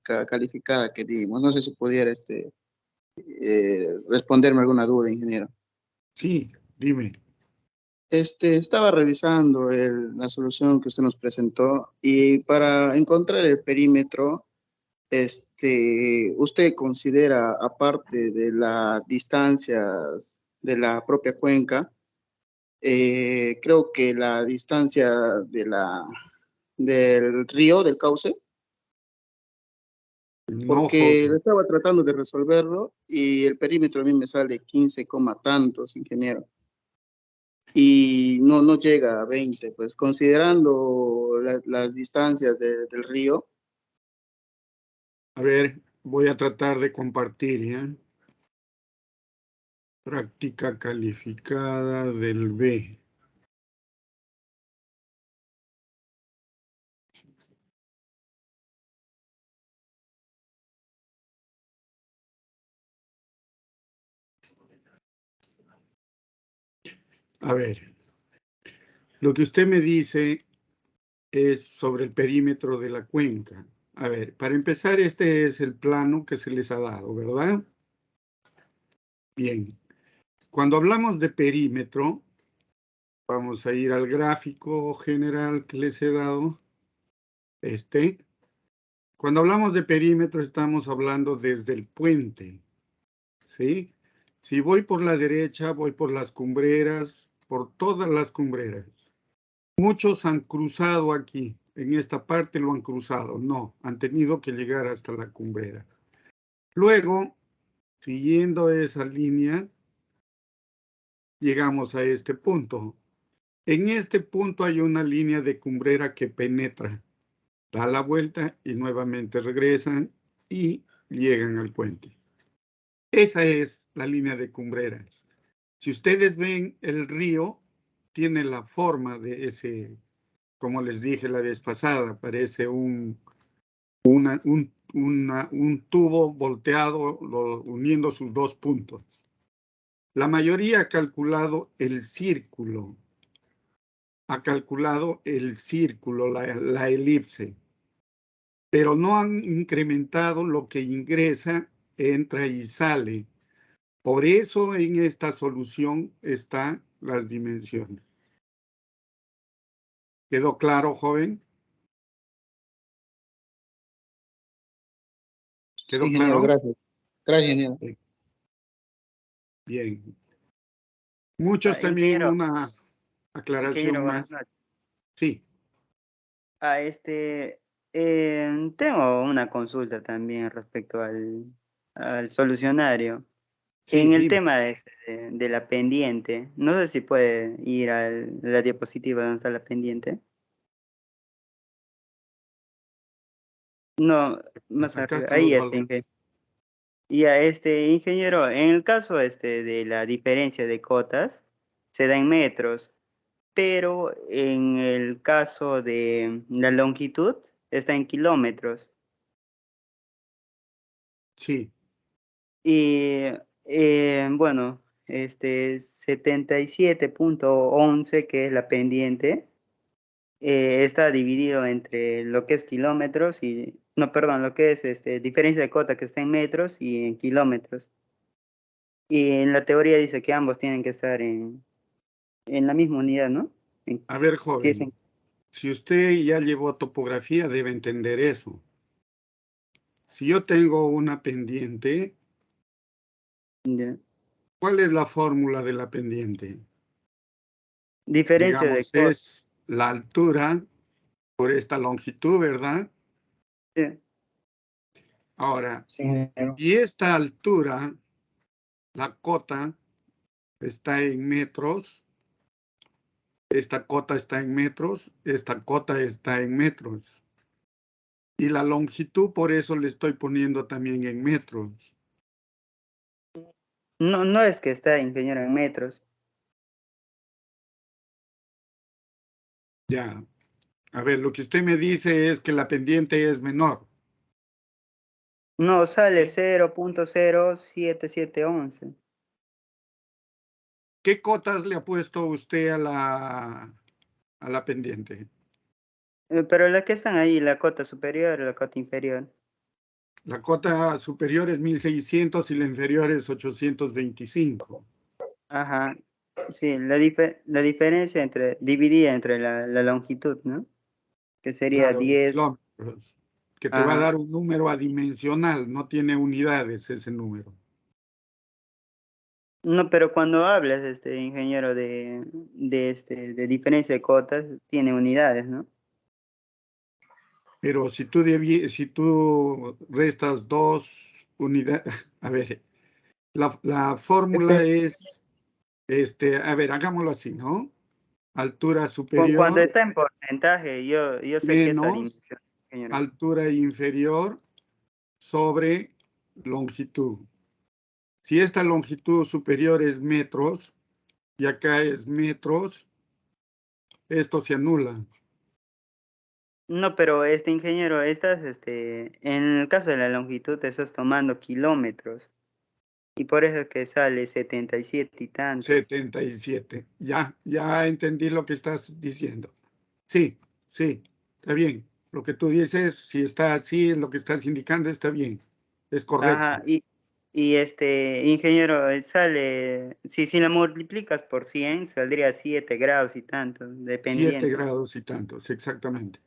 calificada que dimos. No sé si pudiera responderme alguna duda, ingeniero. Sí, dime. Estaba revisando la solución que usted nos presentó y para encontrar el perímetro, usted considera, aparte de las distancias de la propia cuenca, creo que la distancia del río, del cauce, No, porque joven. estaba tratando de resolverlo y el perímetro a mí me sale 15, tantos, ingeniero. Y no llega a 20, pues considerando las distancias del río. A ver, voy a tratar de compartir, ¿ya? Práctica calificada del B. A ver, lo que usted me dice es sobre el perímetro de la cuenca. A ver, para empezar, este es el plano que se les ha dado, ¿verdad? Bien. Cuando hablamos de perímetro, vamos a ir al gráfico general que les he dado. Cuando hablamos de perímetro, estamos hablando desde el puente, ¿sí? Si voy por la derecha, voy por las cumbreras, por todas las cumbreras. Muchos han cruzado aquí, en esta parte lo han cruzado. No, han tenido que llegar hasta la cumbrera. Luego, siguiendo esa línea, llegamos a este punto. En este punto hay una línea de cumbrera que penetra, da la vuelta y nuevamente regresan y llegan al puente. Esa es la línea de cumbreras. Si ustedes ven, el río tiene la forma de ese, como les dije la vez pasada, parece un tubo volteado uniendo sus dos puntos. La mayoría ha calculado el círculo, la elipse, pero no han incrementado lo que ingresa, entra y sale. Por eso en esta solución están las dimensiones. ¿Quedó claro, joven? ¿Quedó Ingeniero, claro? gracias. Gracias, ingeniero. Bien. Muchos también Ingeniero, una aclaración buenas más. noches. Sí. Ah, tengo una consulta también respecto al solucionario. Sí, En el dime. tema de la pendiente, no sé si puede ir a la diapositiva donde está la pendiente. No, más Acá arriba. están Ahí los está, valores. Y a ingeniero, en el caso de la diferencia de cotas, se da en metros, pero en el caso de la longitud, está en kilómetros. Sí, Y bueno, 77.11, que es la pendiente, está dividido entre lo que es kilómetros y, no, perdón, lo que es diferencia de cota que está en metros y en kilómetros. Y en la teoría dice que ambos tienen que estar en la misma unidad, ¿no? a ver, Que es joven, si usted ya llevó topografía, debe entender eso. Si yo tengo una pendiente, ya. ¿cuál es la fórmula de la pendiente? Diferencia de Digamos, cota. es la altura por esta longitud, ¿verdad? Sí. Ahora, Sí, ingeniero. y esta altura, la cota, está en metros, esta cota está en metros, esta cota está en metros. Y la longitud, por eso le estoy poniendo también en metros. No, no es que está ingeniero en metros. Ya. A ver, lo que usted me dice es que la pendiente es menor. No, sale ¿Sí? 0.07711. ¿Qué cotas le ha puesto usted a la pendiente? Pero las que están ahí, la cota superior y la cota inferior. La cota superior es 1600 y la inferior es 825. Ajá. Sí, la diferencia dividida entre la longitud, ¿no? Que sería Claro, 10. kilómetros, que te va a Ajá. dar un número adimensional, no tiene unidades ese número. No, pero cuando hablas, ingeniero, de diferencia de cotas, tiene unidades, ¿no? Pero si tú restas 2 unidades, a ver, la fórmula es, a ver, hagámoslo así, ¿no? Altura Cuando superior está en porcentaje, yo sé que esa menos dimensión, ingeniero. altura inferior sobre longitud. Si esta longitud superior es metros y acá es metros, esto se anula. No, pero ingeniero, en el caso de la longitud, te estás tomando kilómetros. Y por eso es que sale 77 y tantos. 77. Ya entendí lo que estás diciendo. Sí, sí, está bien. Lo que tú dices, si está así, lo que estás indicando está bien. Es correcto. Ajá, ingeniero, sale, si la multiplicas por 100, saldría 7 grados y tanto, 7 dependiendo. grados y tantos, exactamente.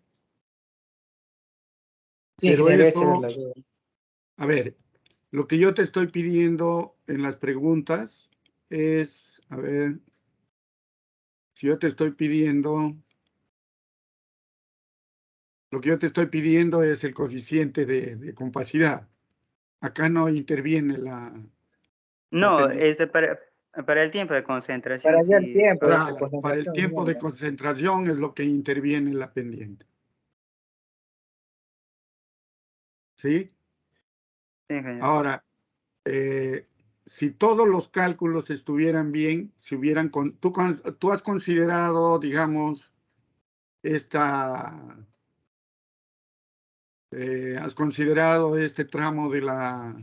Sí, Pero ingeniero, esa era eso, la duda. a ver, lo que yo te estoy pidiendo en las preguntas es, a ver, si yo te estoy pidiendo, lo que yo te estoy pidiendo es el coeficiente de compacidad. Acá no interviene la No, pendiente. para el tiempo de concentración, Para allá el sí. tiempo, la Claro, para el concentración, tiempo de ingeniero. concentración es lo que interviene en la pendiente. ¿Sí? Sí, ingeniero. Ahora, si todos los cálculos estuvieran bien, si hubieran tú has considerado, digamos, has considerado este tramo de la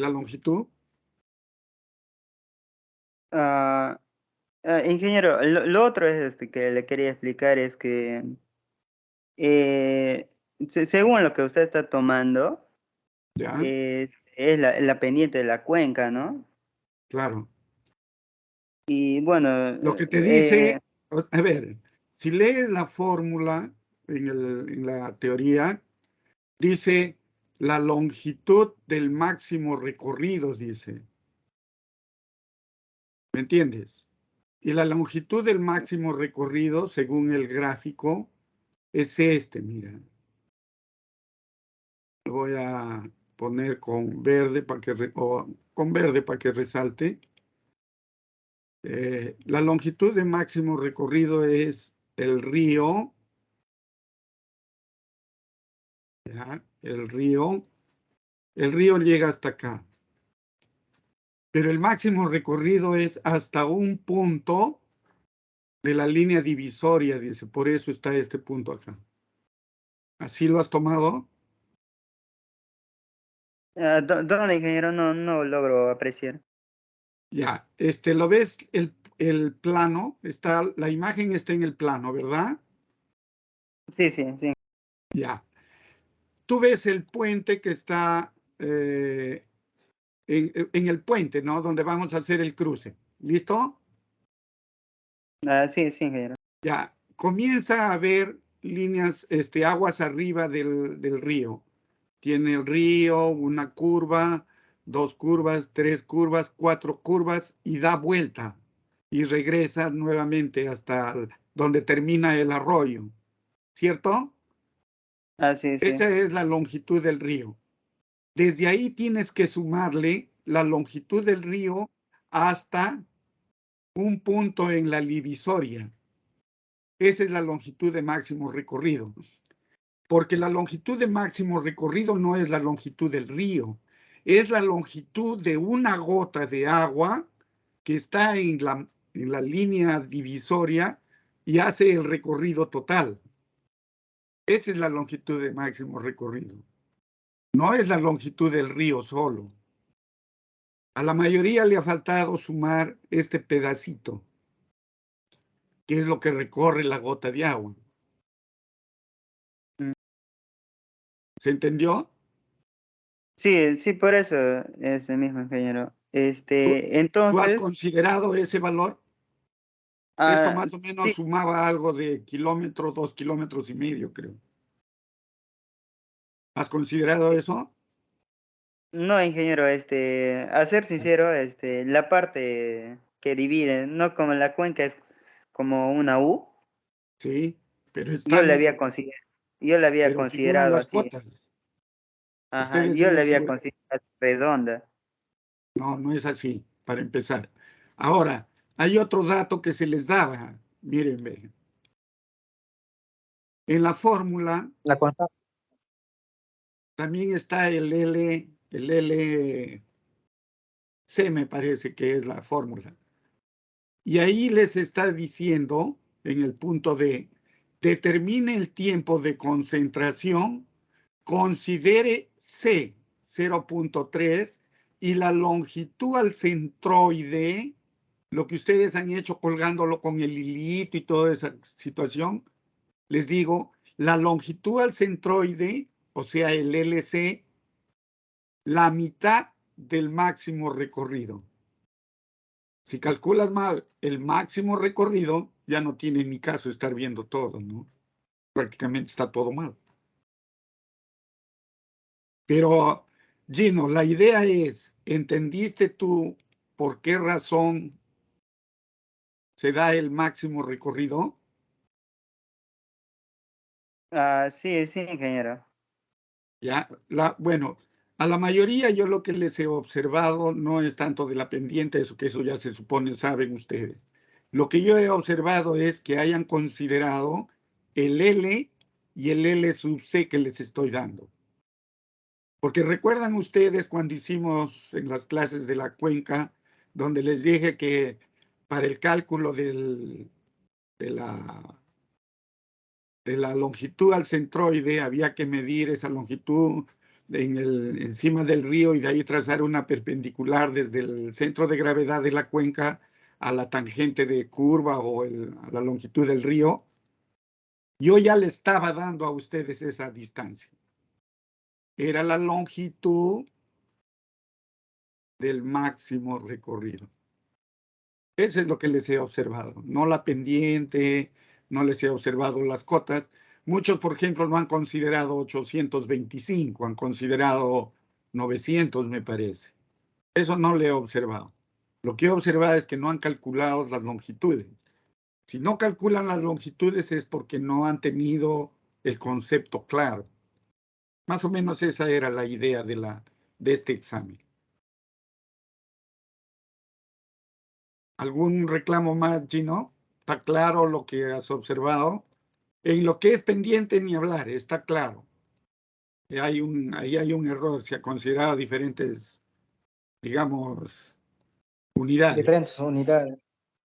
longitud. Ah, ingeniero, lo otro es que le quería explicar es que eh, según lo que usted está tomando, ¿Ya? es la pendiente de la cuenca, ¿no? Claro. Y bueno, Lo que te dice, a ver, si lees la fórmula en la teoría, dice la longitud del máximo recorrido, dice. ¿Me entiendes? Y la longitud del máximo recorrido, según el gráfico, es mira. Lo voy a poner con verde para que resalte. La longitud de máximo recorrido es el río. ¿Ya? El río llega hasta acá. Pero el máximo recorrido es hasta un punto de la línea divisoria, dice. Por eso está este punto acá. ¿Así lo has tomado? ¿dónde, ingeniero? No logro apreciar. Ya, ¿lo ves? El plano, la imagen está en el plano, ¿verdad? Sí. Ya. Tú ves el puente que está en el puente, ¿no? Donde vamos a hacer el cruce. ¿Listo? Sí, ingeniero. Ya. Comienza a haber líneas, aguas arriba del río. Tiene el río, una curva, 2 curvas, 3 curvas, 4 curvas y da vuelta y regresa nuevamente hasta donde termina el arroyo, ¿cierto? Sí. Esa es la longitud del río. Desde ahí tienes que sumarle la longitud del río hasta un punto en la divisoria. Esa es la longitud de máximo recorrido. Porque la longitud de máximo recorrido no es la longitud del río, es la longitud de una gota de agua que está en la línea divisoria y hace el recorrido total. Esa es la longitud de máximo recorrido. No es la longitud del río solo. A la mayoría le ha faltado sumar este pedacito, que es lo que recorre la gota de agua. Mm. ¿Se entendió? Sí, sí, por eso es el mismo, ingeniero. ¿Tú has Entonces, considerado ese valor? Esto ah, más o menos sí, sumaba algo de kilómetro, 2,5 kilómetros, creo. ¿Has considerado eso? no, ingeniero, a ser sincero, la parte que divide, no como la cuenca es como una U, Sí, pero yo le están, había considerado, yo le había pero figuran considerado las así, cuotas. ajá, Ustedes yo le deben había figurar. considerado redonda. No, no es así, para empezar. Ahora, hay otro dato que se les daba. Miren, ve. En la fórmula La consta- también está el LC, me parece que es la fórmula. Y ahí les está diciendo, en el punto D, determine el tiempo de concentración, considere C 0,3 y la longitud al centroide, lo que ustedes han hecho colgándolo con el hilito y toda esa situación, les digo, la longitud al centroide, o sea, el LC, la mitad del máximo recorrido. Si calculas mal el máximo recorrido, ya no tiene ni caso estar viendo todo, ¿no? Prácticamente está todo mal. Pero, Gino, la idea es, ¿entendiste tú por qué razón se da el máximo recorrido? sí, sí, ingeniero. Ya, bueno, a la mayoría yo lo que les he observado no es tanto de la pendiente, eso que eso ya se supone saben ustedes. Lo que yo he observado es que hayan considerado el L y el L sub C que les estoy dando. Porque recuerdan ustedes cuando hicimos en las clases de la cuenca, donde les dije que para el cálculo de la longitud al centroide había que medir esa longitud encima del río y de ahí trazar una perpendicular desde el centro de gravedad de la cuenca a la tangente de curva o a la longitud del río. Yo ya le estaba dando a ustedes esa distancia. Era la longitud del máximo recorrido. Eso es lo que les he observado, no la pendiente, no les he observado las cotas. Muchos, por ejemplo, no han considerado 825, han considerado 900, me parece. Eso no le he observado. Lo que he observado es que no han calculado las longitudes. Si no calculan las longitudes es porque no han tenido el concepto claro. Más o menos esa era la idea de este examen. ¿Algún reclamo más, Gino? ¿Está claro lo que has observado? En lo que es pendiente ni hablar, está claro. Ahí hay un error, se ha considerado diferentes, digamos, unidades. Diferentes unidades.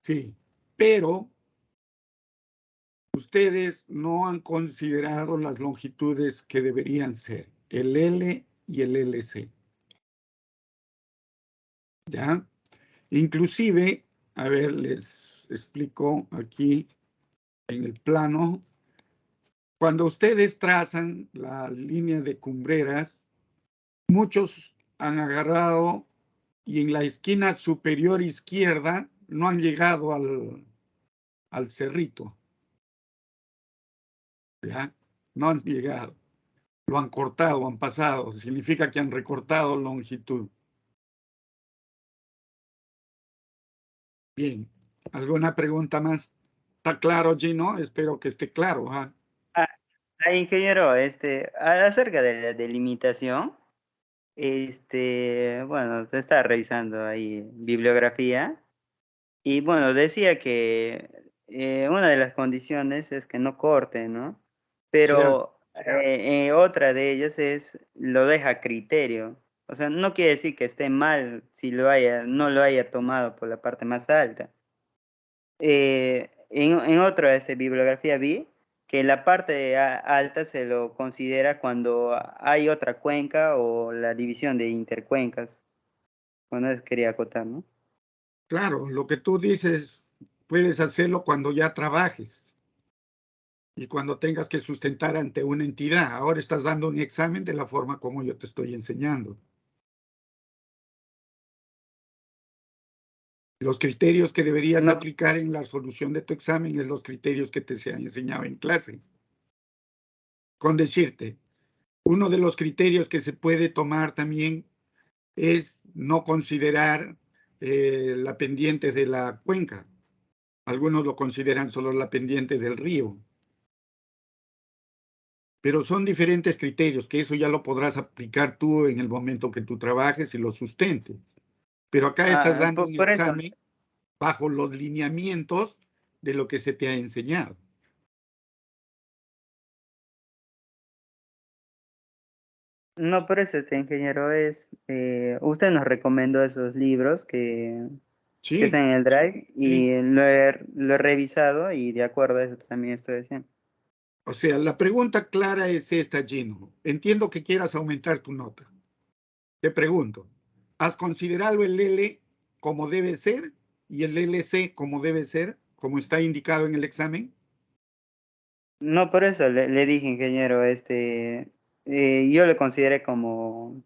Sí, pero ustedes no han considerado las longitudes que deberían ser, el L y el LC. ¿Ya? Inclusive, a ver, les explico aquí en el plano. Cuando ustedes trazan la línea de cumbreras, muchos han agarrado y en la esquina superior izquierda no han llegado al cerrito. ¿Ya? No han llegado. Lo han cortado, han pasado. Significa que han recortado longitud. Bien. ¿Alguna pregunta más? ¿Está claro, Gino? Espero que esté claro. ¿Ah? Ah, ingeniero, acerca de la delimitación, bueno, se está revisando ahí bibliografía y bueno, decía que una de las condiciones es que no corte, ¿no? Cierto. Pero otra de ellas es lo deja a criterio. O sea, no quiere decir que esté mal si no lo haya tomado por la parte más alta. En otra bibliografía vi que la parte alta se lo considera cuando hay otra cuenca o la división de intercuencas. Bueno, eso quería acotar, ¿no? Claro, lo que tú dices, puedes hacerlo cuando ya trabajes. y cuando tengas que sustentar ante una entidad. Ahora estás dando un examen de la forma como yo te estoy enseñando. Los criterios que deberías No, aplicar en la solución de tu examen es los criterios que te se han enseñado en clase. Con decirte, uno de los criterios que se puede tomar también es no considerar la pendiente de la cuenca. Algunos lo consideran solo la pendiente del río. Pero son diferentes criterios, que eso ya lo podrás aplicar tú en el momento que tú trabajes y lo sustentes. Pero acá estás dando un por eso. examen bajo los lineamientos de lo que se te ha enseñado. No, por eso, ingeniero, usted nos recomendó esos libros que Sí, están en el Drive sí. y lo he revisado y de acuerdo a eso también estoy haciendo. O sea, la pregunta clara es esta, Gino. Entiendo que quieras aumentar tu nota. Te pregunto, ¿has considerado el L como debe ser y el LC como debe ser, como está indicado en el examen? No, por eso le dije, ingeniero, yo le consideré como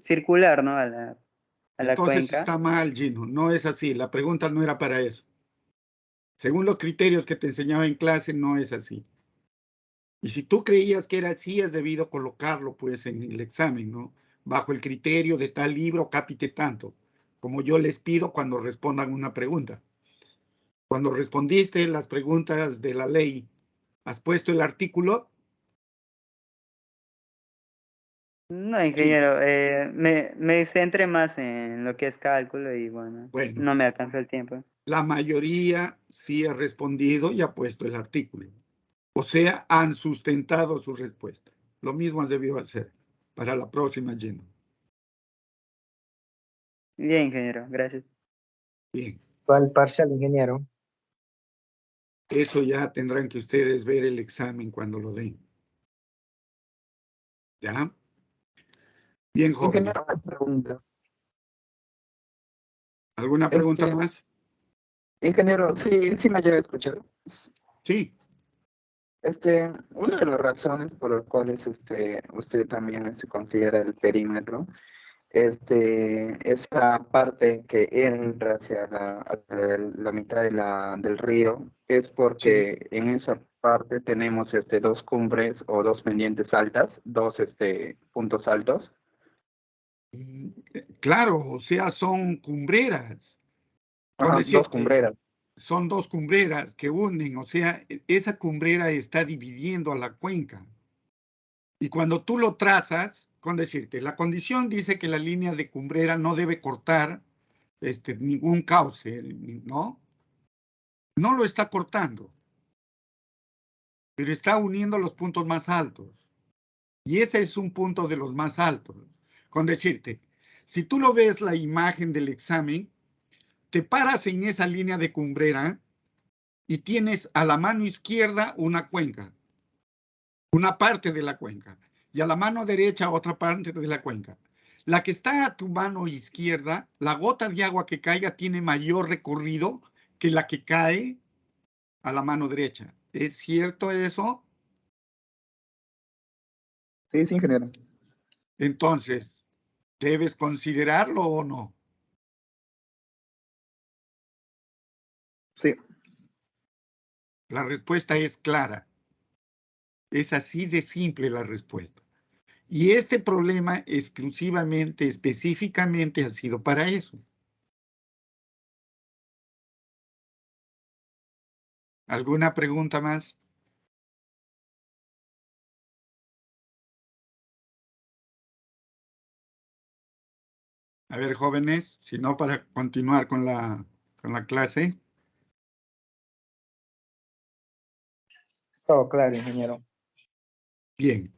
circular, ¿no? A la Entonces cuenca. está mal, Gino. No es así. La pregunta no era para eso. Según los criterios que te enseñaba en clase, no es así. Y si tú creías que era así, has debido colocarlo pues en el examen, ¿no? Bajo el criterio de tal libro, cápite tanto, como yo les pido cuando respondan una pregunta. Cuando respondiste las preguntas de la ley, ¿has puesto el artículo? No, Sí. ingeniero, me centré más en lo que es cálculo y bueno, Bueno, no me alcanzó el tiempo. la mayoría sí ha respondido y ha puesto el artículo. O sea, han sustentado su respuesta. Lo mismo has debido hacer para la próxima, Gino. Bien, ingeniero, gracias. Bien. ¿Cuál parcial, ingeniero? Eso ya tendrán que ustedes ver el examen cuando lo den. ¿Ya? Bien, jóvenes. Ingeniero, una pregunta. ¿Alguna pregunta Este, más? ingeniero, sí me llega a escuchar. Sí. Una de las razones por las cuales usted también considera el perímetro, esa parte que entra hacia la mitad del río, es Sí. porque en esa parte tenemos dos cumbres o dos pendientes altas, dos puntos altos. Claro, o sea, son cumbreras. Con Ajá, dos decirte, cumbreras. son dos cumbreras que unen, o sea, esa cumbrera está dividiendo a la cuenca. Y cuando tú lo trazas, con decirte, la condición dice que la línea de cumbrera no debe cortar ningún cauce, ¿no? No lo está cortando, pero está uniendo los puntos más altos. Y ese es un punto de los más altos. Con decirte, si tú lo ves la imagen del examen, te paras en esa línea de cumbrera y tienes a la mano izquierda una cuenca, una parte de la cuenca, y a la mano derecha otra parte de la cuenca. La que está a tu mano izquierda, la gota de agua que caiga tiene mayor recorrido que la que cae a la mano derecha. ¿Es cierto eso? Sí, sí, ingeniero. Entonces, ¿debes considerarlo o no? Sí. La respuesta es clara. Es así de simple la respuesta. Y este problema exclusivamente, específicamente ha sido para eso. ¿Alguna pregunta más? A ver, jóvenes, si no, para continuar con la clase. Todo claro, ingeniero. Bien.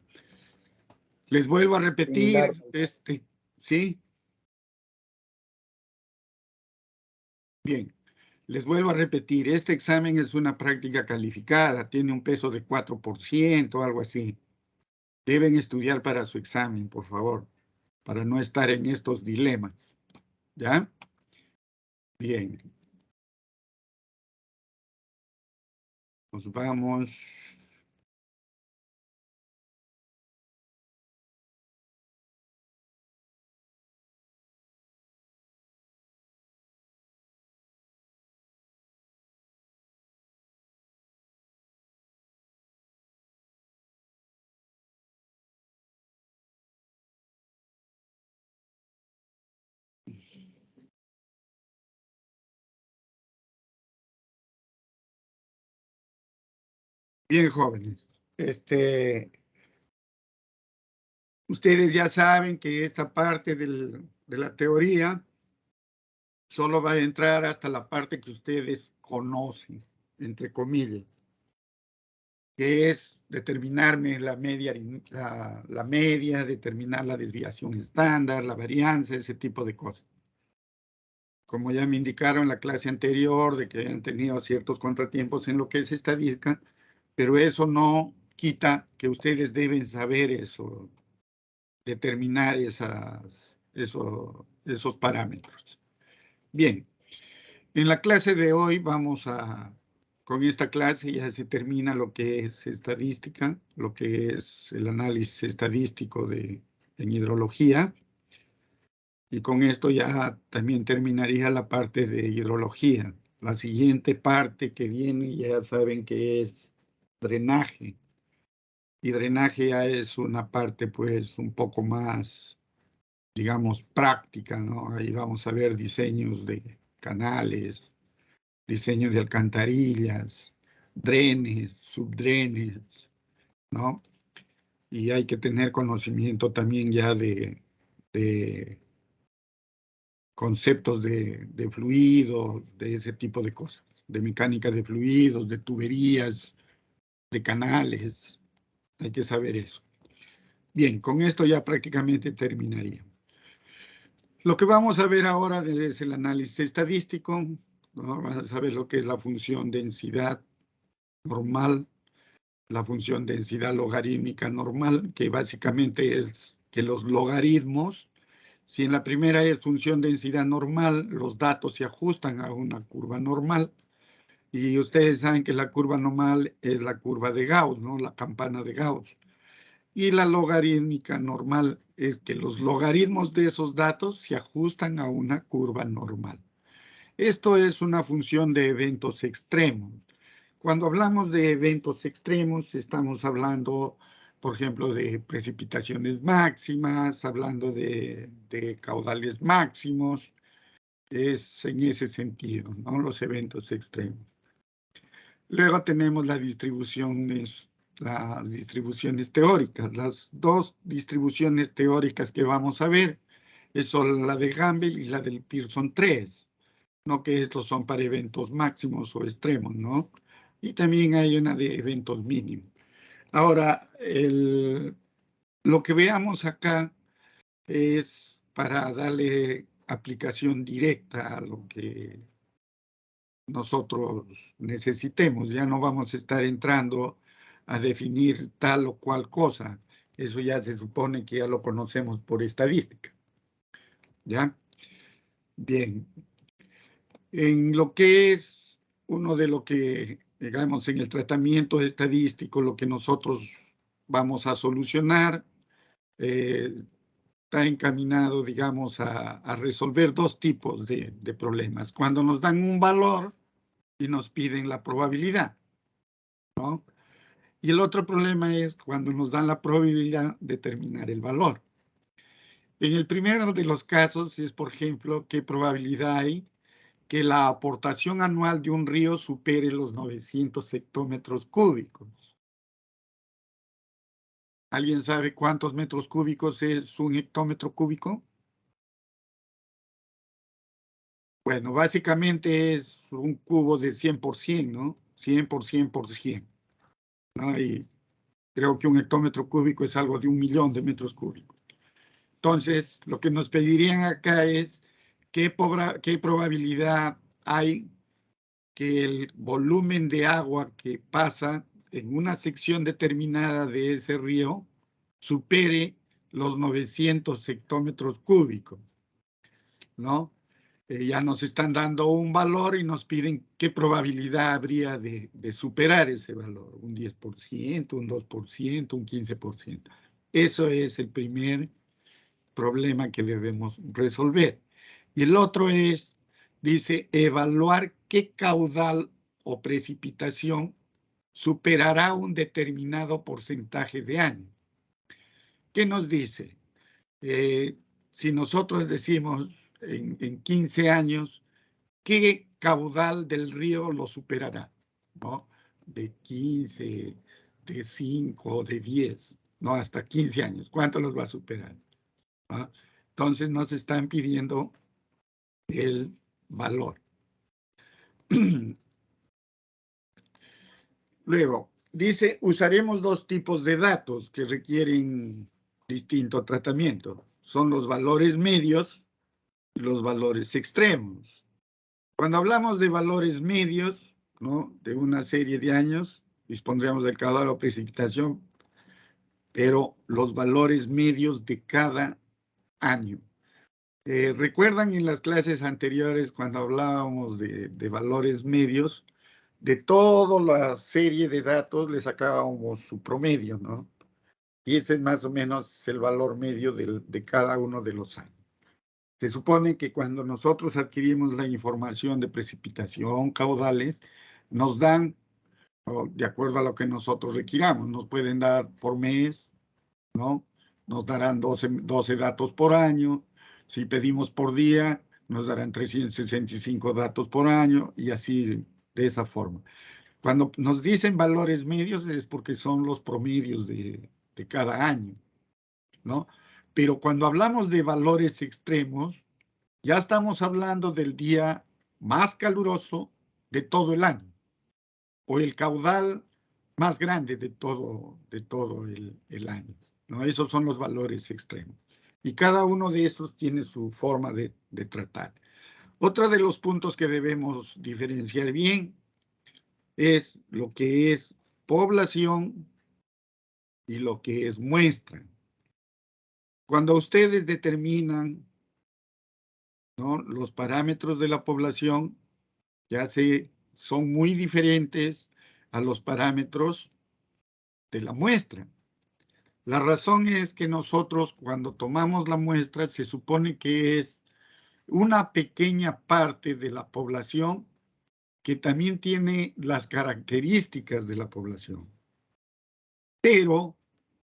Les vuelvo a Similar. repetir, ¿sí? Bien. Les vuelvo a repetir, este examen es una práctica calificada, tiene un peso de 4%, algo así. Deben estudiar para su examen, por favor, para no estar en estos dilemas. ¿Ya? Bien. Nos vamos. Bien, jóvenes. Ustedes ya saben que esta parte de la teoría solo va a entrar hasta la parte que ustedes conocen, entre comillas, que es determinarme la media, determinar la desviación estándar, la varianza, ese tipo de cosas. Como ya me indicaron en la clase anterior, de que han tenido ciertos contratiempos en lo que es estadística, pero eso no quita que ustedes deben saber eso, determinar esos parámetros. Bien, en la clase de hoy con esta clase ya se termina lo que es estadística, lo que es el análisis estadístico en hidrología, y con esto ya también terminaría la parte de hidrología. La siguiente parte que viene ya saben que es drenaje. Y drenaje ya es una parte pues un poco más, digamos, práctica, ¿no? Ahí vamos a ver diseños de canales, diseños de alcantarillas, drenes, subdrenes, ¿no? Y hay que tener conocimiento también ya de conceptos de fluidos, de ese tipo de cosas, de mecánica de fluidos, de tuberías, de canales. Hay que saber eso. Bien, con esto ya prácticamente terminaría. Lo que vamos a ver ahora es el análisis estadístico, ¿no? Vamos a ver lo que es la función densidad normal, la función densidad logarítmica normal, que básicamente es que los logaritmos, si en la primera es función densidad normal, los datos se ajustan a una curva normal, y ustedes saben que la curva normal es la curva de Gauss, ¿no? La campana de Gauss. Y la logarítmica normal es que los logaritmos de esos datos se ajustan a una curva normal. Esto es una función de eventos extremos. Cuando hablamos de eventos extremos, estamos hablando, por ejemplo, de precipitaciones máximas, hablando de caudales máximos. Es en ese sentido, ¿no? Los eventos extremos. Luego tenemos las distribuciones teóricas. Las dos distribuciones teóricas que vamos a ver son la de Campbell y la del Pearson 3, ¿no? Que estos son para eventos máximos o extremos, ¿no? Y también hay una de eventos mínimos. Ahora, lo que veamos acá es para darle aplicación directa a lo que nosotros necesitemos. Ya no vamos a estar entrando a definir tal o cual cosa. Eso ya se supone que ya lo conocemos por estadística. ¿Ya? Bien. En lo que es uno de lo que, digamos, en el tratamiento estadístico, lo que nosotros vamos a solucionar, está encaminado, digamos, a resolver dos tipos de problemas. Cuando nos dan un valor y nos piden la probabilidad, ¿no? Y el otro problema es cuando nos dan la probabilidad de determinar el valor. En el primero de los casos es, por ejemplo, qué probabilidad hay que la aportación anual de un río supere los 900 hectómetros cúbicos. ¿Alguien sabe cuántos metros cúbicos es un hectómetro cúbico? Bueno, básicamente es un cubo de 100%, ¿no? 100 por 100 por 100, ¿no? Y creo que un hectómetro cúbico es algo de 1.000.000 de metros cúbicos. Entonces, lo que nos pedirían acá es qué probabilidad hay que el volumen de agua que pasa en una sección determinada de ese río supere los 900 hectómetros cúbicos, ¿no? ya nos están dando un valor y nos piden qué probabilidad habría de superar ese valor, un 10%, un 2%, un 15%. Eso es el primer problema que debemos resolver. Y el otro es, dice, evaluar qué caudal o precipitación superará un determinado porcentaje de año. ¿Qué nos dice? Si nosotros decimos en 15 años, ¿qué caudal del río lo superará? ¿No? De 15, de 5, de 10, ¿no? Hasta 15 años. ¿Cuánto los va a superar? ¿No? Entonces nos están pidiendo el valor. Luego, dice, usaremos dos tipos de datos que requieren distinto tratamiento. Son los valores medios y los valores extremos. Cuando hablamos de valores medios, ¿no? De una serie de años, dispondremos del caudal o precipitación, pero los valores medios de cada año. ¿Recuerdan en las clases anteriores cuando hablábamos de valores medios? De toda la serie de datos le sacábamos su promedio, ¿no? Y ese es más o menos el valor medio de cada uno de los años. Se supone que cuando nosotros adquirimos la información de precipitación, caudales, nos dan, de acuerdo a lo que nosotros requiramos, nos pueden dar por mes, ¿no? Nos darán 12 datos por año. Si pedimos por día, nos darán 365 datos por año y así de esa forma. Cuando nos dicen valores medios es porque son los promedios de cada año, ¿no? Pero cuando hablamos de valores extremos, ya estamos hablando del día más caluroso de todo el año o el caudal más grande de todo el año, ¿no? Esos son los valores extremos. Y cada uno de esos tiene su forma de tratar. Otro de los puntos que debemos diferenciar bien es lo que es población y lo que es muestra. Cuando ustedes determinan, ¿no? Los parámetros de la población, son muy diferentes a los parámetros de la muestra. La razón es que nosotros cuando tomamos la muestra se supone que es una pequeña parte de la población que también tiene las características de la población, pero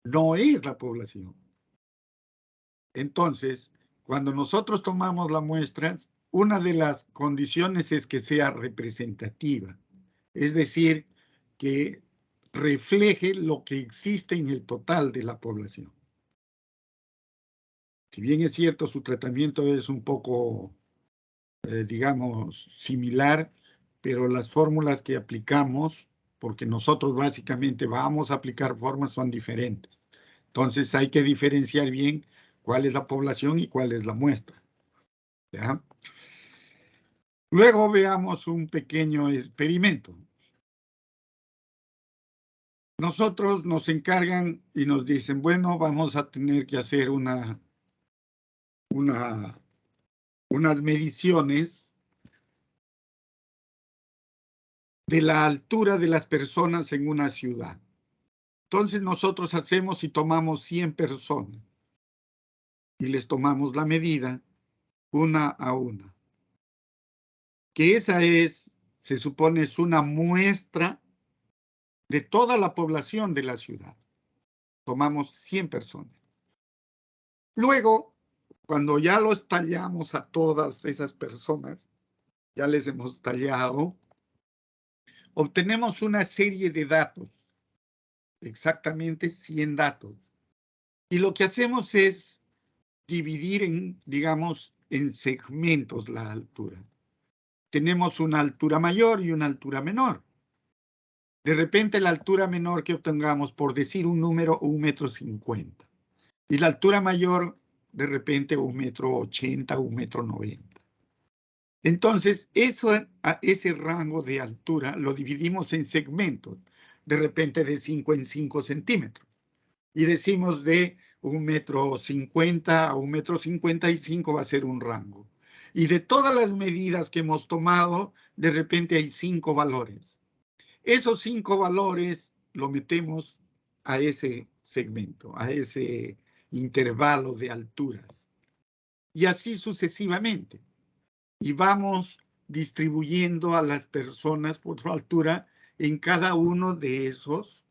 no es la población. Entonces, cuando nosotros tomamos la muestra, una de las condiciones es que sea representativa, es decir, que refleje lo que existe en el total de la población. Si bien es cierto, su tratamiento es un poco, digamos, similar, pero las fórmulas que aplicamos, porque nosotros básicamente vamos a aplicar formas, son diferentes. Entonces hay que diferenciar bien cuál es la población y cuál es la muestra. ¿Ya? Luego veamos un pequeño experimento. Nosotros nos encargan y nos dicen, bueno, vamos a tener que hacer unas mediciones de la altura de las personas en una ciudad. Entonces nosotros hacemos y tomamos 100 personas y les tomamos la medida una a una. Que esa se supone, es una muestra de toda la población de la ciudad. Tomamos 100 personas. Luego, cuando ya los tallamos a todas esas personas, ya les hemos tallado, obtenemos una serie de datos, exactamente 100 datos. Y lo que hacemos es dividir digamos, en segmentos la altura. Tenemos una altura mayor y una altura menor. De repente la altura menor que obtengamos, por decir un número, 1,50 m. Y la altura mayor, de repente, 1,80 m, 1,90 m. Entonces, ese rango de altura lo dividimos en segmentos, de repente de 5 en 5 centímetros. Y decimos de 1,50 m a 1,55 m va a ser un rango. Y de todas las medidas que hemos tomado, de repente hay 5 valores. Esos 5 valores lo metemos a ese segmento, a ese intervalo de alturas. Y así sucesivamente. Y vamos distribuyendo a las personas por su altura en cada uno de esos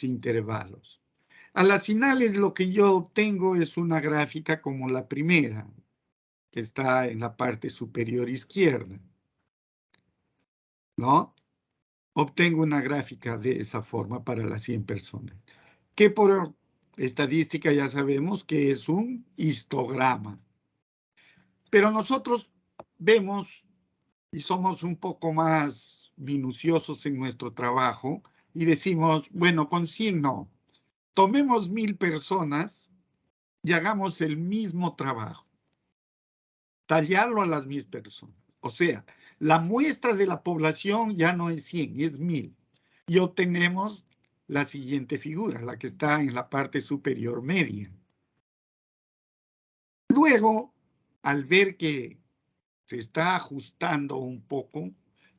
intervalos. A las finales lo que yo obtengo es una gráfica como la primera, que está en la parte superior izquierda, ¿no? Obtengo una gráfica de esa forma para las 100 personas, que por estadística ya sabemos que es un histograma. Pero nosotros vemos y somos un poco más minuciosos en nuestro trabajo y decimos, bueno, con 100 no. Tomemos 1000 personas y hagamos el mismo trabajo. Tallarlo a las 1000 personas. O sea, la muestra de la población ya no es 100, es 1000. Y obtenemos la siguiente figura, la que está en la parte superior media. Luego, al ver que se está ajustando un poco,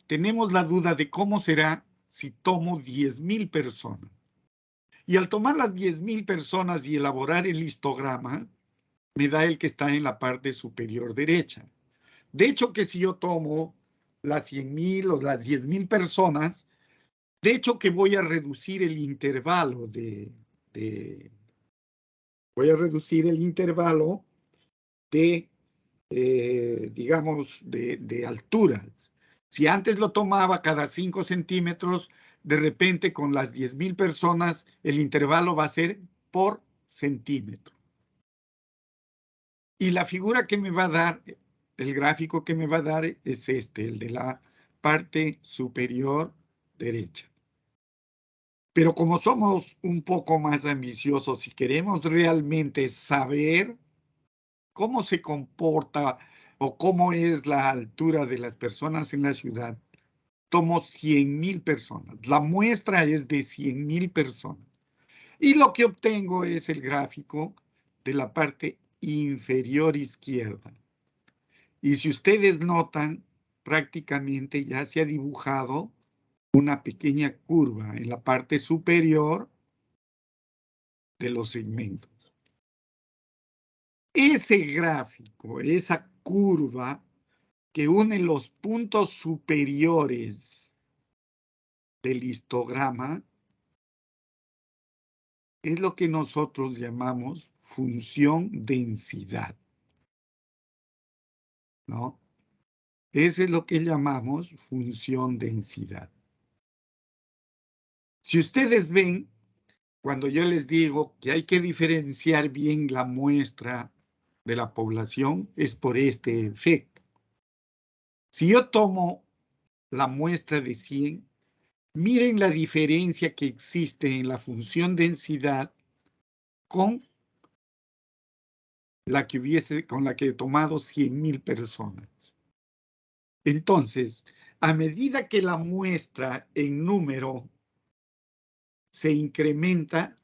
tenemos la duda de cómo será si tomo 10,000 personas. Y al tomar las 10,000 personas y elaborar el histograma, me da el que está en la parte superior derecha. De hecho, que si yo tomo las 100,000 o las 10,000 personas, de hecho que voy a reducir el intervalo digamos, de alturas. Si antes lo tomaba cada 5 centímetros, de repente con las 10,000 personas, el intervalo va a ser por centímetro. Y la figura que me va a dar, el gráfico que me va a dar es este, el de la parte superior derecha. Pero como somos un poco más ambiciosos y queremos realmente saber cómo se comporta o cómo es la altura de las personas en la ciudad, tomo 100,000 personas. La muestra es de 100,000 personas. Y lo que obtengo es el gráfico de la parte inferior izquierda. Y si ustedes notan, prácticamente ya se ha dibujado una pequeña curva en la parte superior de los segmentos. Ese gráfico, esa curva que une los puntos superiores del histograma, es lo que nosotros llamamos función densidad, ¿no? Ese es lo que llamamos función densidad. Si ustedes ven, cuando yo les digo que hay que diferenciar bien la muestra de la población, es por este efecto. Si yo tomo la muestra de 100, miren la diferencia que existe en la función densidad con la que he tomado 100,000 personas. Entonces, a medida que la muestra en número se incrementa,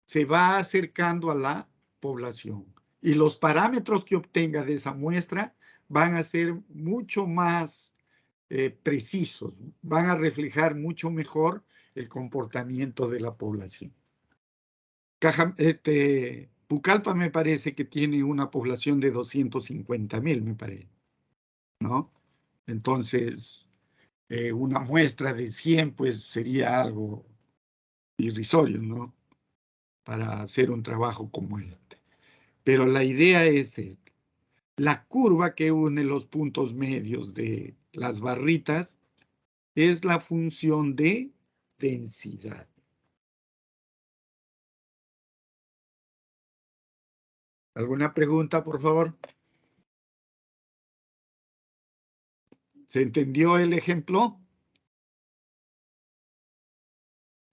se va acercando a la población. Y los parámetros que obtenga de esa muestra van a ser mucho más precisos, van a reflejar mucho mejor el comportamiento de la población. Pucallpa me parece que tiene una población de 250,000, me parece, ¿no? Entonces, una muestra de 100, pues sería algo irrisorio, ¿no? Para hacer un trabajo como este. Pero la idea es esta. La curva que une los puntos medios de las barritas es la función de densidad. ¿Alguna pregunta, por favor? ¿Se entendió el ejemplo?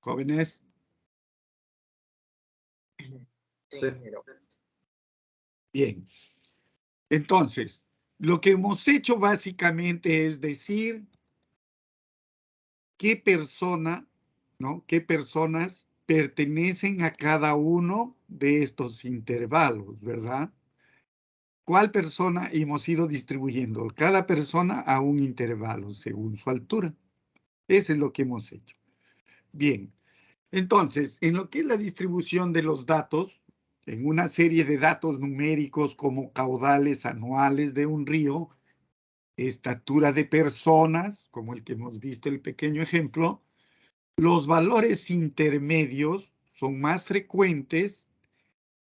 ¿Jóvenes? Sí. Bien. Entonces, lo que hemos hecho básicamente es decir qué persona, ¿no? ¿Qué personas pertenecen a cada uno de estos intervalos, verdad? ¿Cuál persona hemos ido distribuyendo? Cada persona a un intervalo según su altura. Eso es lo que hemos hecho. Bien, entonces, en lo que es la distribución de los datos, en una serie de datos numéricos como caudales anuales de un río, estatura de personas, como el que hemos visto el pequeño ejemplo, los valores intermedios son más frecuentes,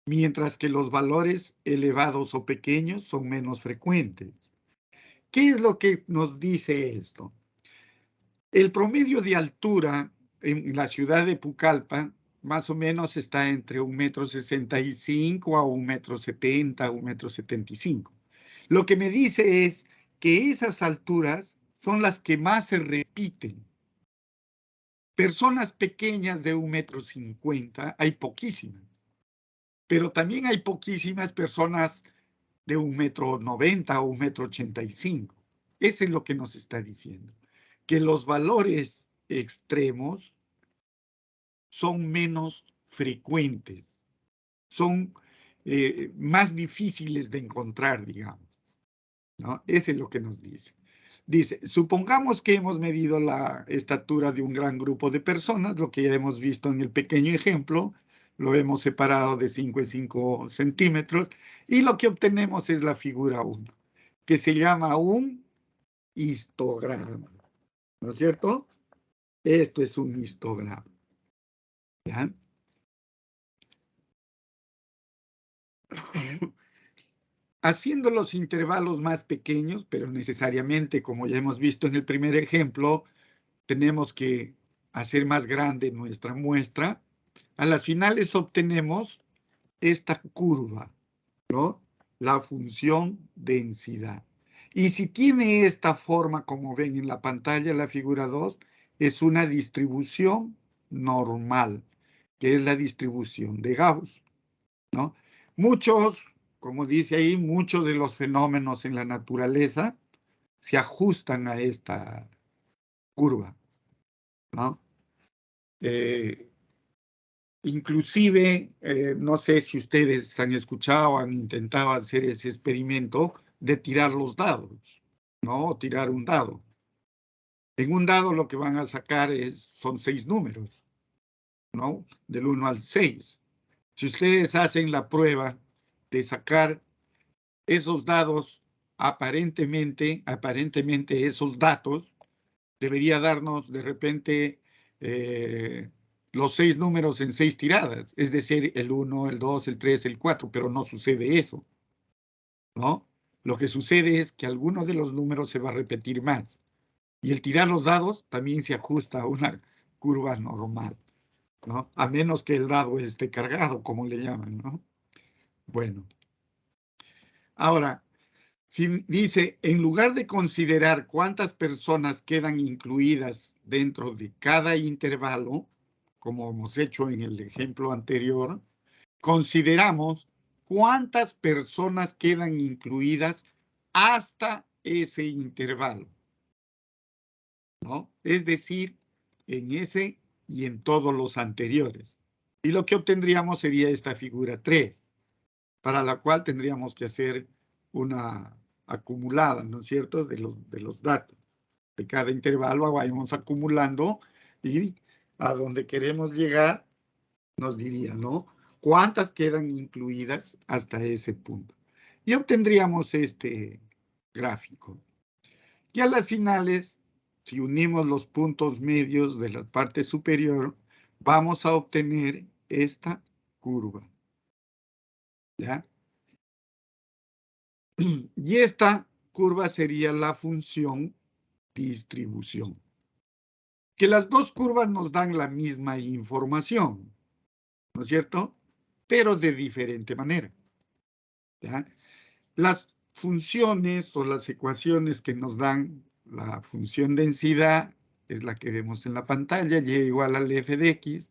mientras que los valores elevados o pequeños son menos frecuentes. ¿Qué es lo que nos dice esto? El promedio de altura en la ciudad de Pucallpa más o menos está entre 1,65 m a 1,70 m, 1,75 m. Lo que me dice es que esas alturas son las que más se repiten. Personas pequeñas de 1,50 m hay poquísimas, pero también hay poquísimas personas de 1,90 m o 1,85 m. Eso es lo que nos está diciendo, que los valores extremos son menos frecuentes, son más difíciles de encontrar, digamos, ¿no? Eso es lo que nos dice. Dice, supongamos que hemos medido la estatura de un gran grupo de personas, lo que ya hemos visto en el pequeño ejemplo, lo hemos separado de 5 en 5 centímetros, y lo que obtenemos es la figura 1, que se llama un histograma, ¿no es cierto? Esto es un histograma, ¿ya? Haciendo los intervalos más pequeños, pero necesariamente, como ya hemos visto en el primer ejemplo, tenemos que hacer más grande nuestra muestra. A las finales obtenemos esta curva, ¿no? La función densidad. Y si tiene esta forma, como ven en la pantalla, la figura 2, es una distribución normal, que es la distribución de Gauss, ¿no? Muchos, como dice ahí, muchos de los fenómenos en la naturaleza se ajustan a esta curva, ¿no? Inclusive, no sé si ustedes han escuchado o han intentado hacer ese experimento de tirar los dados, ¿no? O tirar un dado. En un dado lo que van a sacar son 6 números, ¿no? Del 1 al 6. Si ustedes hacen la prueba de sacar esos dados, aparentemente esos datos debería darnos de repente los 6 números en 6 tiradas, es decir, el 1, el 2, el 3, el 4, pero no sucede eso, ¿no? Lo que sucede es que alguno de los números se va a repetir más, y el tirar los dados también se ajusta a una curva normal, ¿no? A menos que el dado esté cargado, como le llaman, ¿no? Bueno. Ahora, si dice, en lugar de considerar cuántas personas quedan incluidas dentro de cada intervalo, como hemos hecho en el ejemplo anterior, consideramos cuántas personas quedan incluidas hasta ese intervalo, ¿no? Es decir, en ese y en todos los anteriores. Y lo que obtendríamos sería esta figura 3, para la cual tendríamos que hacer una acumulada, ¿no es cierto?, de los datos. De cada intervalo vamos acumulando y a donde queremos llegar nos diría, ¿no?, cuántas quedan incluidas hasta ese punto. Y obtendríamos este gráfico. Y a las finales, si unimos los puntos medios de la parte superior, vamos a obtener esta curva, ¿ya? Y esta curva sería la función distribución. Que las dos curvas nos dan la misma información, ¿no es cierto? Pero de diferente manera, ¿ya? Las funciones o las ecuaciones que nos dan la función densidad es la que vemos en la pantalla, y igual al f de x,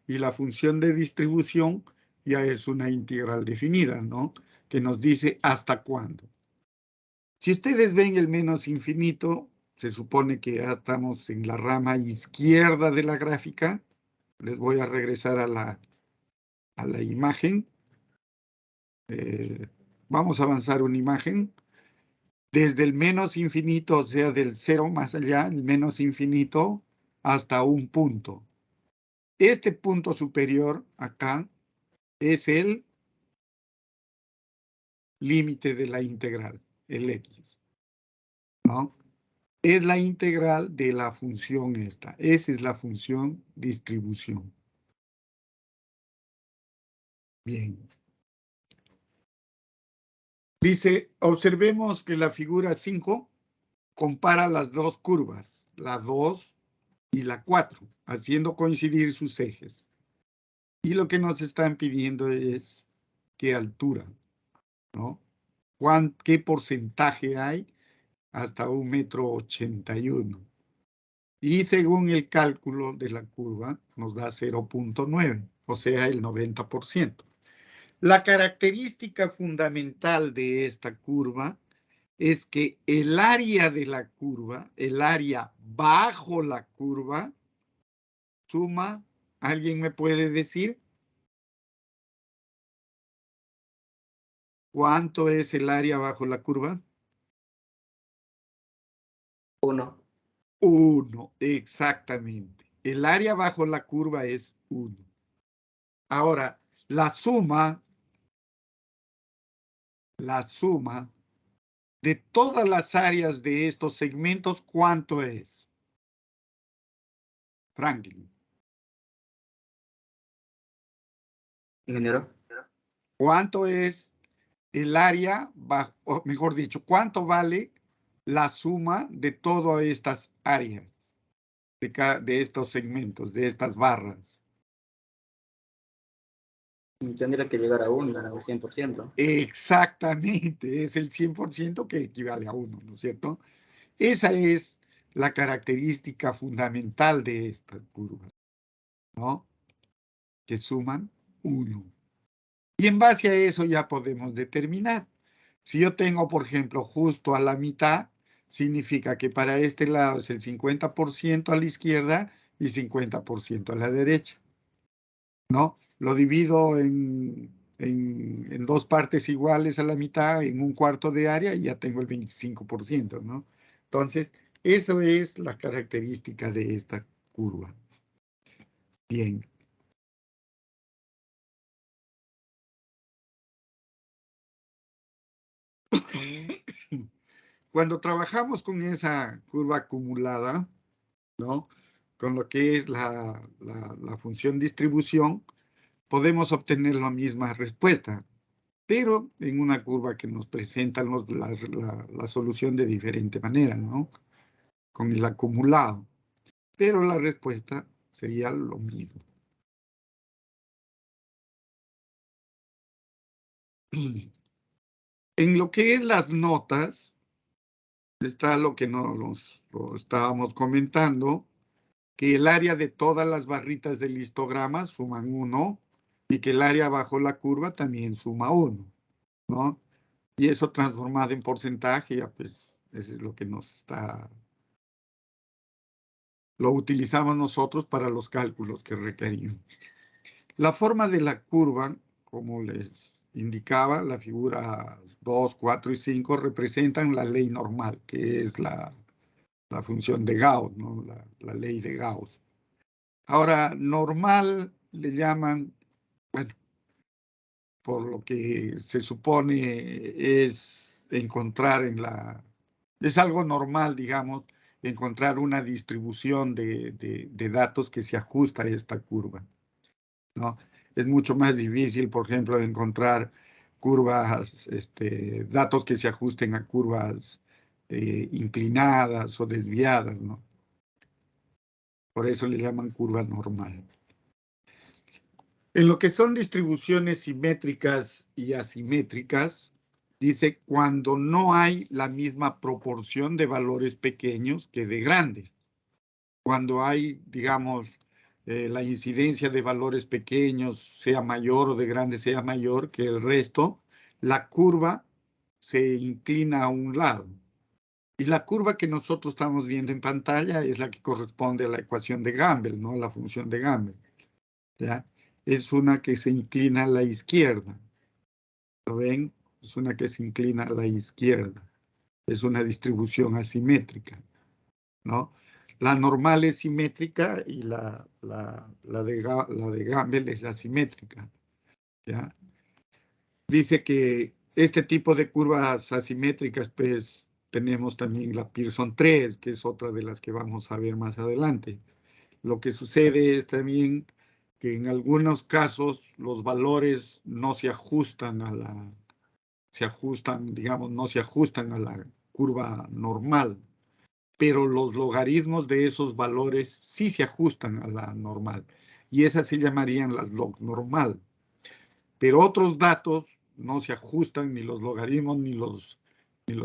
y la función de distribución ya es una integral definida, ¿no? Que nos dice hasta cuándo. Si ustedes ven el menos infinito, se supone que ya estamos en la rama izquierda de la gráfica. Les voy a regresar a la imagen. Vamos a avanzar una imagen. Desde el menos infinito, o sea, del cero más allá, el menos infinito, hasta un punto. Este punto superior, acá, es el límite de la integral, el x, ¿no? Es la integral de la función esta. Esa es la función distribución. Bien. Dice, observemos que la figura 5 compara las dos curvas, la 2 y la 4, haciendo coincidir sus ejes. Y lo que nos están pidiendo es qué altura, ¿no? ¿Qué porcentaje hay? Hasta 1,81 m. Y según el cálculo de la curva, nos da 0,9, o sea, el 90%. La característica fundamental de esta curva es que el área de la curva, el área bajo la curva, suma, ¿alguien me puede decir? ¿Cuánto es el área bajo la curva? 1. 1, exactamente. El área bajo la curva es 1. Ahora, la suma de todas las áreas de estos segmentos, ¿cuánto es? Franklin. Ingeniero. ¿Cuánto es el área, o mejor dicho, cuánto vale la suma de todas estas áreas, de estos segmentos, de estas barras? Tendría que llegar a 1, al 100%. Exactamente, es el 100% que equivale a 1, ¿no es cierto? Esa es la característica fundamental de esta curva, ¿no? Que suman 1. Y en base a eso ya podemos determinar. Si yo tengo, por ejemplo, justo a la mitad, significa que para este lado es el 50% a la izquierda y 50% a la derecha, ¿no? Lo divido en dos partes iguales a la mitad, en un cuarto de área, y ya tengo el 25%, ¿no? Entonces, eso es la característica de esta curva. Bien. Cuando trabajamos con esa curva acumulada, ¿no? Con lo que es la función distribución, podemos obtener la misma respuesta, pero en una curva que nos presenta la solución de diferente manera, ¿no? Con el acumulado. Pero la respuesta sería lo mismo. En lo que es las notas, está lo que lo estábamos comentando, que el área de todas las barritas del histograma suman 1 y que el área bajo la curva también suma 1, ¿no? Y eso transformado en porcentaje, ya pues, eso es lo que lo utilizamos nosotros para los cálculos que requerimos. La forma de la curva, como les indicaba, la figura 2, 4 y 5 representan la ley normal, que es la función de Gauss, ¿no? La ley de Gauss. Ahora, normal le llaman, bueno, por lo que se supone es encontrar es algo normal, digamos, encontrar una distribución de datos que se ajusta a esta curva, ¿no? Es mucho más difícil, por ejemplo, encontrar curvas, datos que se ajusten a curvas inclinadas o desviadas, ¿no? Por eso le llaman curva normal. En lo que son distribuciones simétricas y asimétricas, dice cuando no hay la misma proporción de valores pequeños que de grandes. Cuando hay, digamos, la incidencia de valores pequeños sea mayor o de grandes sea mayor que el resto, la curva se inclina a un lado. Y la curva que nosotros estamos viendo en pantalla es la que corresponde a la ecuación de Gamble, ¿no? La función de Gamble, ¿ya? Es una que se inclina a la izquierda. ¿Lo ven? es una que se inclina a la izquierda. Es una distribución asimétrica, ¿no? La normal es simétrica y la de Gamble es asimétrica, ¿ya? Dice que este tipo de curvas asimétricas, pues, tenemos también la Pearson 3, que es otra de las que vamos a ver más adelante. Lo que sucede es también que en algunos casos los valores no se ajustan digamos, no se ajustan a la curva normal, pero los logaritmos de esos valores sí se ajustan a la normal, y esas se llamarían las log normal. Pero otros datos no se ajustan, ni los logaritmos ni los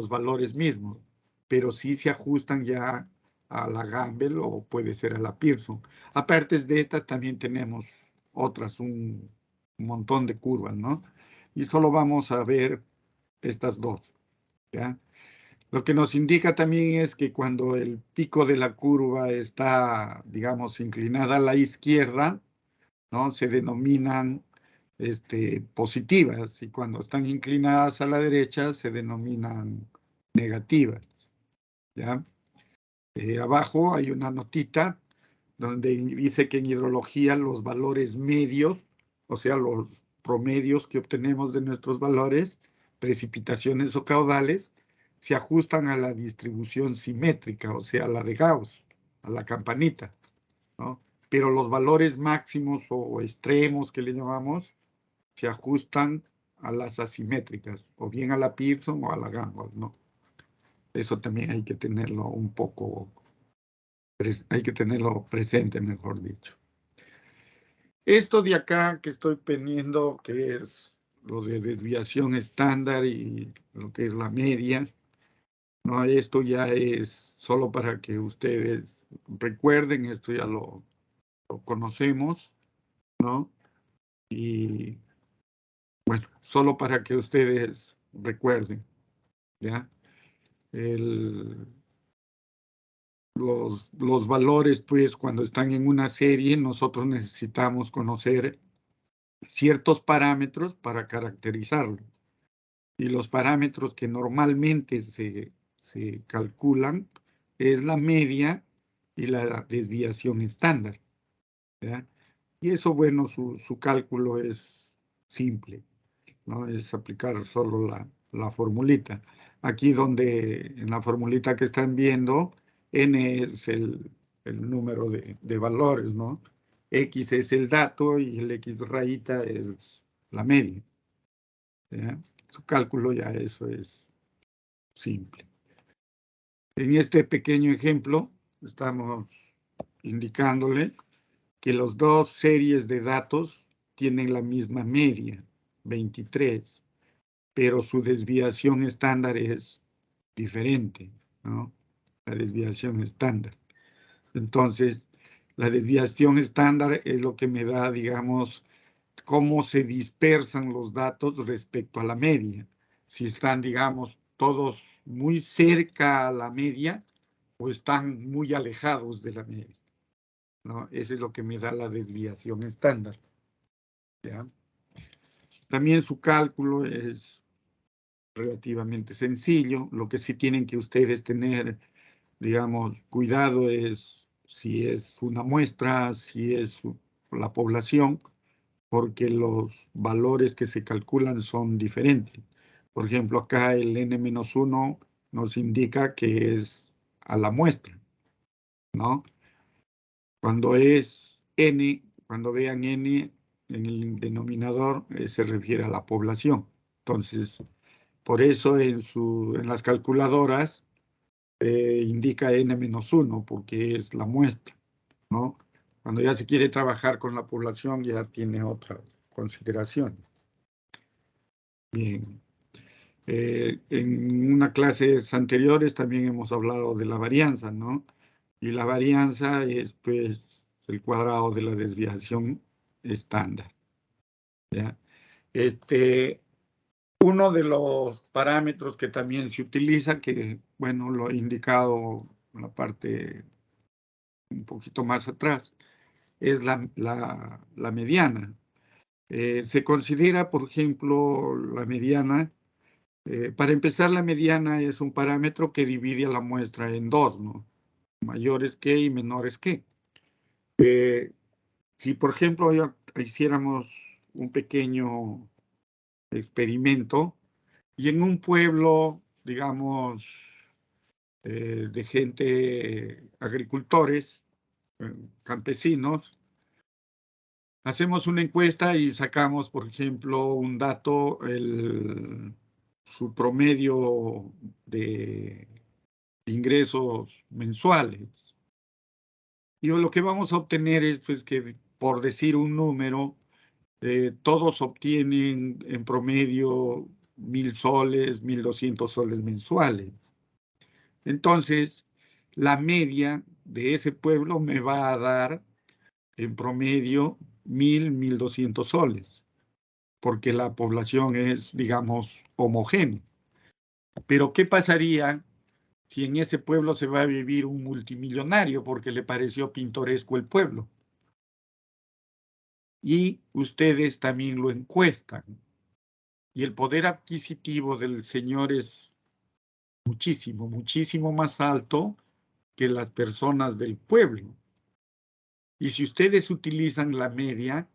valores mismos, pero sí se ajustan ya a la Gamble o puede ser a la Pearson. Aparte de estas también tenemos otras, un montón de curvas, ¿no? Y solo vamos a ver estas dos, ¿ya? Lo que nos indica también es que cuando el pico de la curva está, digamos, inclinada a la izquierda, ¿no? Se denominan positivas, y cuando están inclinadas a la derecha se denominan negativas, ¿ya? Abajo hay una notita donde dice que en hidrología los valores medios, o sea, los promedios que obtenemos de nuestros valores, precipitaciones o caudales, se ajustan a la distribución simétrica, o sea, a la de Gauss, a la campanita, ¿no? Pero los valores máximos o extremos que le llamamos se ajustan a las asimétricas, o bien a la Pearson o a la Gamble, ¿no? Eso también hay que tenerlo un poco, hay que tenerlo presente, mejor dicho. Esto de acá que estoy poniendo, que es lo de desviación estándar y lo que es la media, ¿no? Esto ya es solo para que ustedes recuerden, esto ya lo conocemos, ¿no? Y bueno, solo para que ustedes recuerden, ¿ya? Los valores, pues, cuando están en una serie, nosotros necesitamos conocer ciertos parámetros para caracterizarlo. Y los parámetros que normalmente se calculan es la media y la desviación estándar, ¿ya? Y eso, bueno, su cálculo es simple, ¿no? Es aplicar solo la formulita. Aquí donde en la formulita que están viendo, n es el número de valores, ¿no? X es el dato y el X rayita es la media, ¿ya? Su cálculo ya eso es simple. En este pequeño ejemplo estamos indicándole que las dos series de datos tienen la misma media, 23, pero su desviación estándar es diferente, ¿no? La desviación estándar. Entonces, la desviación estándar es lo que me da, digamos, cómo se dispersan los datos respecto a la media. Si están, digamos, todos muy cerca a la media o están muy alejados de la media, ¿no? Eso es lo que me da la desviación estándar, ¿ya? También su cálculo es relativamente sencillo. Lo que sí tienen que ustedes tener, digamos, cuidado es si es una muestra, si es la población, porque los valores que se calculan son diferentes. Por ejemplo, acá el n-1 nos indica que es a la muestra, ¿no? Cuando es n, cuando vean n en el denominador, se refiere a la población. Entonces, por eso en las calculadoras indica n-1, porque es la muestra, ¿no? Cuando ya se quiere trabajar con la población, ya tiene otras consideraciones. Bien. En unas clases anteriores también hemos hablado de la varianza, ¿no? Y la varianza es, pues, el cuadrado de la desviación estándar, ¿ya? Uno de los parámetros que también se utiliza, que, bueno, lo he indicado en la parte un poquito más atrás, es la mediana. Se considera, por ejemplo, la mediana Para empezar, la mediana es un parámetro que divide a la muestra en dos, ¿no? Mayores que y menores que. Si, por ejemplo, hiciéramos un pequeño experimento y en un pueblo, digamos, de gente, agricultores, campesinos, hacemos una encuesta y sacamos, por ejemplo, un dato, su promedio de ingresos mensuales. Y lo que vamos a obtener es, pues, que, por decir un número, todos obtienen en promedio 1.000 soles, 1.200 soles mensuales. Entonces, la media de ese pueblo me va a dar en promedio 1.200 soles, porque la población es, digamos, homogénea. Pero ¿qué pasaría si en ese pueblo se va a vivir un multimillonario porque le pareció pintoresco el pueblo? Y ustedes también lo encuestan. Y el poder adquisitivo del señor es muchísimo, muchísimo más alto que las personas del pueblo. Y si ustedes utilizan la media,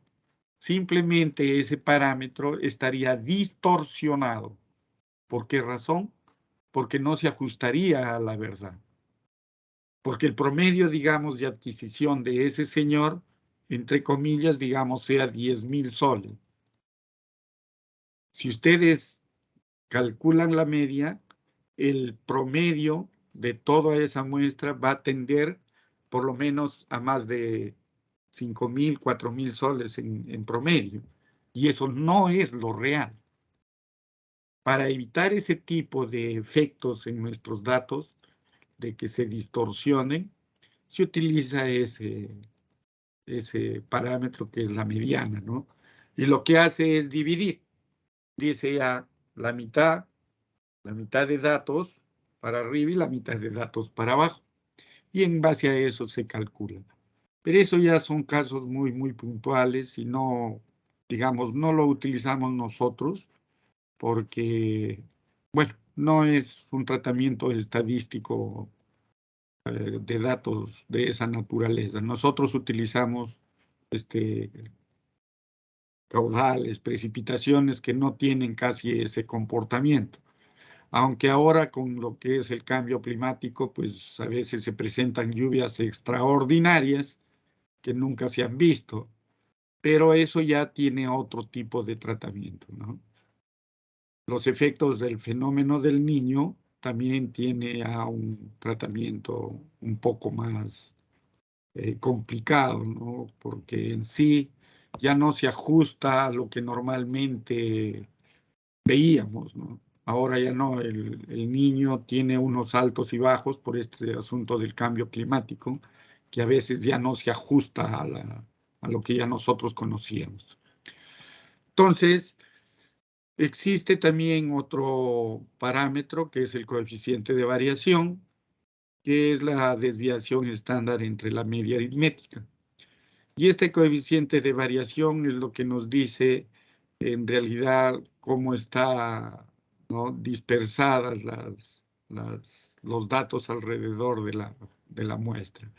simplemente ese parámetro estaría distorsionado. ¿Por qué razón? Porque no se ajustaría a la verdad. Porque el promedio, digamos, de adquisición de ese señor, entre comillas, digamos, sea 10.000 soles. Si ustedes calculan la media, el promedio de toda esa muestra va a tender por lo menos a más de 5.000, 4.000 soles en promedio. Y eso no es lo real. Para evitar ese tipo de efectos en nuestros datos, de que se distorsionen, se utiliza ese parámetro que es la mediana, ¿no? Y lo que hace es dividir. Dice ya la mitad de datos para arriba y la mitad de datos para abajo. Y en base a eso se calcula. Pero eso ya son casos muy, muy puntuales y no, digamos, no lo utilizamos nosotros porque, bueno, no es un tratamiento estadístico de datos de esa naturaleza. Nosotros utilizamos caudales, precipitaciones que no tienen casi ese comportamiento. Aunque ahora con lo que es el cambio climático, pues a veces se presentan lluvias extraordinarias que nunca se han visto, pero eso ya tiene otro tipo de tratamiento, ¿no? Los efectos del fenómeno del Niño también tiene a un tratamiento un poco más complicado, ¿no? Porque en sí ya no se ajusta a lo que normalmente veíamos, ¿no? Ahora ya no, el Niño tiene unos altos y bajos por este asunto del cambio climático, que a veces ya no se ajusta a lo que ya nosotros conocíamos. Entonces, existe también otro parámetro que es el coeficiente de variación, que es la desviación estándar entre la media aritmética. Y este coeficiente de variación es lo que nos dice en realidad cómo está, ¿no?, dispersadas los datos alrededor de la muestra.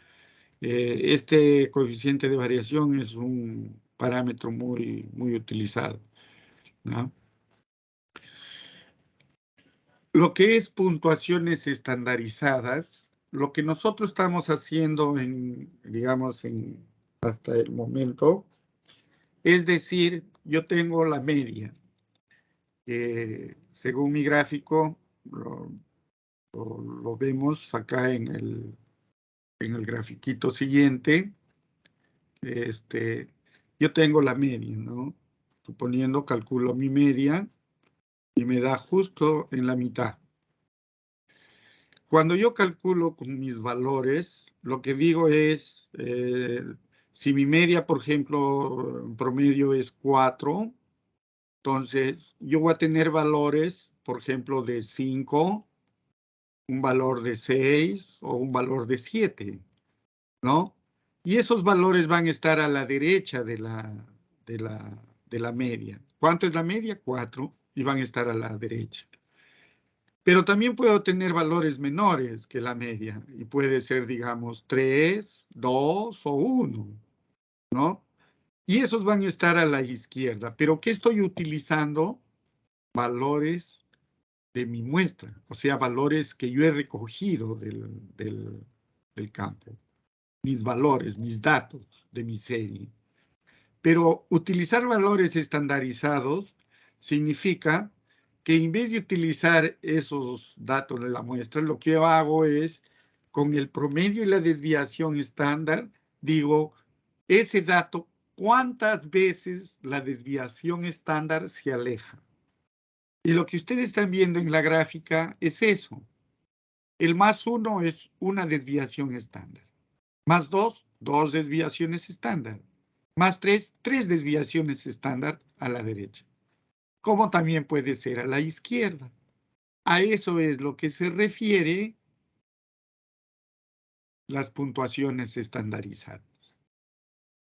Este coeficiente de variación es un parámetro muy, muy utilizado, ¿no? Lo que es puntuaciones estandarizadas, lo que nosotros estamos haciendo digamos, hasta el momento, es decir, yo tengo la media. Según mi gráfico, lo vemos acá en el grafiquito siguiente. Yo tengo la media, ¿no? Suponiendo, calculo mi media y me da justo en la mitad. Cuando yo calculo con mis valores, lo que digo es, si mi media, por ejemplo, en promedio es 4, entonces yo voy a tener valores, por ejemplo, de 5, un valor de 6 o un valor de 7, ¿no? Y esos valores van a estar a la derecha de la media. ¿Cuánto es la media? 4, y van a estar a la derecha. Pero también puedo tener valores menores que la media. Y puede ser, digamos, 3, 2 o 1, ¿no? Y esos van a estar a la izquierda. ¿Pero qué estoy utilizando? Valores de mi muestra. O sea, valores que yo he recogido del campo. Mis valores, mis datos de mi serie. Pero utilizar valores estandarizados significa que en vez de utilizar esos datos de la muestra, lo que yo hago es, con el promedio y la desviación estándar, digo, ese dato, ¿cuántas veces la desviación estándar se aleja? Y lo que ustedes están viendo en la gráfica es eso. El más 1 es una desviación estándar. Más 2, 2 desviaciones estándar. Más 3, 3 desviaciones estándar a la derecha. Como también puede ser a la izquierda. A eso es lo que se refiere las puntuaciones estandarizadas.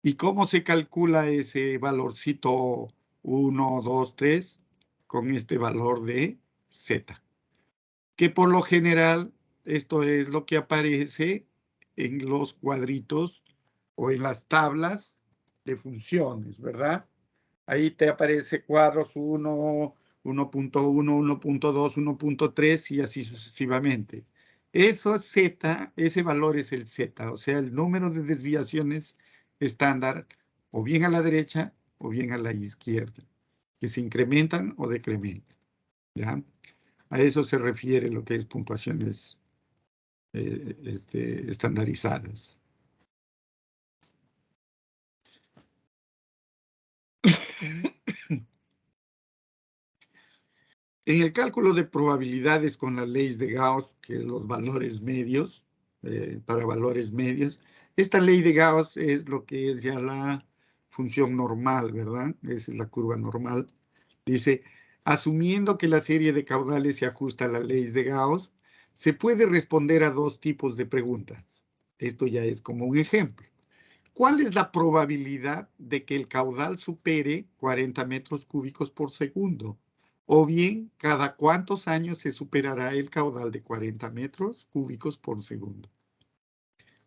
¿Y cómo se calcula ese valorcito 1, 2, 3? Con este valor de Z. Que por lo general, esto es lo que aparece en los cuadritos o en las tablas de funciones, ¿verdad? Ahí te aparece cuadros 1, 1.1, 1.2, 1.3 y así sucesivamente. Eso es Z, ese valor es el Z, o sea, el número de desviaciones estándar, o bien a la derecha o bien a la izquierda, que se incrementan o decrementan, ¿ya? A eso se refiere lo que es puntuaciones estandarizadas. En el cálculo de probabilidades con las leyes de Gauss, que es los valores medios, para valores medios, esta ley de Gauss es lo que es ya la función normal, ¿verdad? Esa es la curva normal. Dice, asumiendo que la serie de caudales se ajusta a las leyes de Gauss, se puede responder a dos tipos de preguntas. Esto ya es como un ejemplo. ¿Cuál es la probabilidad de que el caudal supere 40 metros cúbicos por segundo? O bien, ¿cada cuántos años se superará el caudal de 40 metros cúbicos por segundo?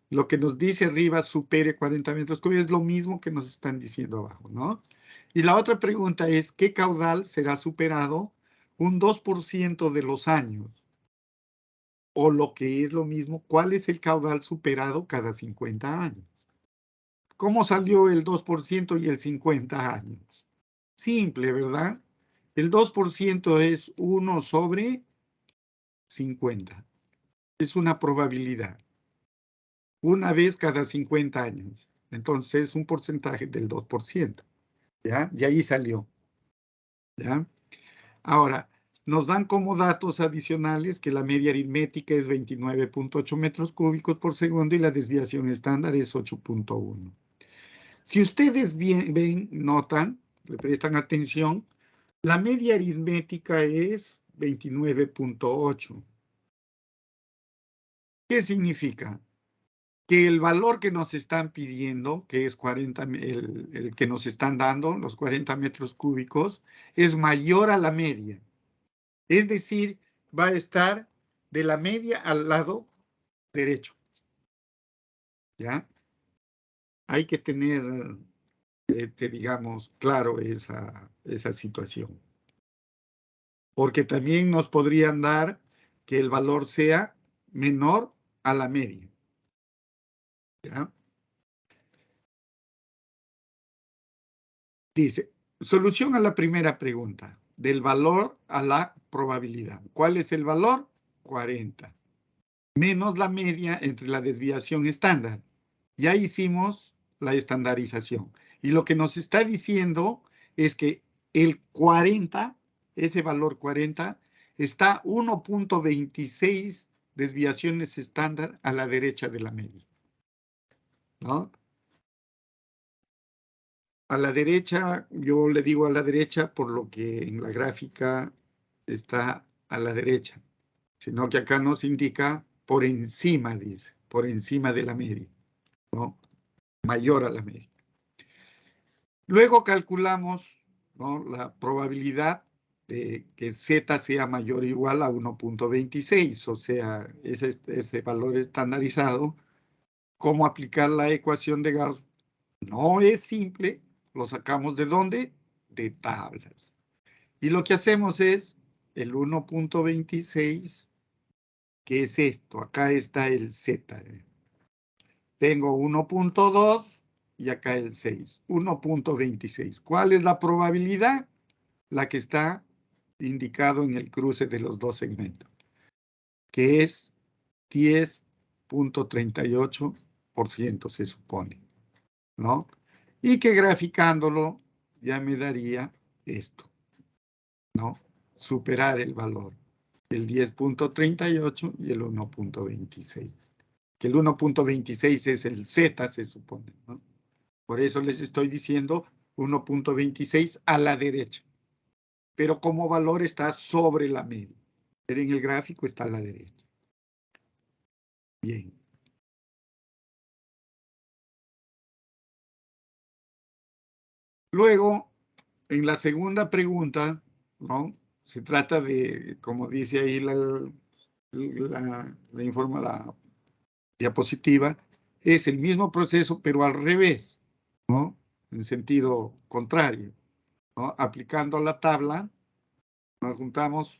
Lo que nos dice arriba, supere 40 metros cúbicos, es lo mismo que nos están diciendo abajo, ¿no? Y la otra pregunta es, ¿qué caudal será superado un 2% de los años? O lo que es lo mismo, ¿cuál es el caudal superado cada 50 años? ¿Cómo salió el 2% y el 50 años? Simple, ¿verdad? El 2% es 1 sobre 50. Es una probabilidad. Una vez cada 50 años. Entonces, es un porcentaje del 2%. ¿Ya? Y ahí salió. ¿Ya? Ahora, nos dan como datos adicionales que la media aritmética es 29.8 metros cúbicos por segundo y la desviación estándar es 8.1. Si ustedes ven, notan, le prestan atención, la media aritmética es 29.8. ¿Qué significa? Que el valor que nos están pidiendo, que es 40, el que nos están dando, los 40 metros cúbicos, es mayor a la media. Es decir, va a estar de la media al lado derecho. ¿Ya? Hay que tener, digamos, claro esa situación. Porque también nos podrían dar que el valor sea menor a la media. ¿Ya? Dice, solución a la primera pregunta, del valor a la probabilidad. ¿Cuál es el valor? 40. Menos la media entre la desviación estándar. Ya hicimos la estandarización. Y lo que nos está diciendo es que el 40, ese valor 40, está 1.26 desviaciones estándar a la derecha de la media. ¿No? A la derecha, yo le digo a la derecha por lo que en la gráfica está a la derecha, sino que acá nos indica por encima, dice, por encima de la media, ¿no? Mayor a la media. Luego calculamos, ¿no?, la probabilidad de que Z sea mayor o igual a 1.26, o sea, ese valor estandarizado. ¿Cómo aplicar la ecuación de Gauss? No es simple, lo sacamos ¿de dónde? De tablas. Y lo que hacemos es el 1.26, que es esto, acá está el Z. Tengo 1.2 y acá el 6, 1.26. ¿Cuál es la probabilidad? La que está indicado en el cruce de los dos segmentos, que es 10.38%, se supone, ¿no? Y que graficándolo ya me daría esto, ¿no? Superar el valor, el 10.38 y el 1.26. Que el 1.26 es el Z, se supone, ¿no? Por eso les estoy diciendo 1.26 a la derecha. Pero como valor está sobre la media. Pero en el gráfico está a la derecha. Bien. Luego, en la segunda pregunta, ¿no? Se trata de, como dice ahí la diapositiva, es el mismo proceso, pero al revés, ¿no? En sentido contrario, ¿no? Aplicando la tabla, nos juntamos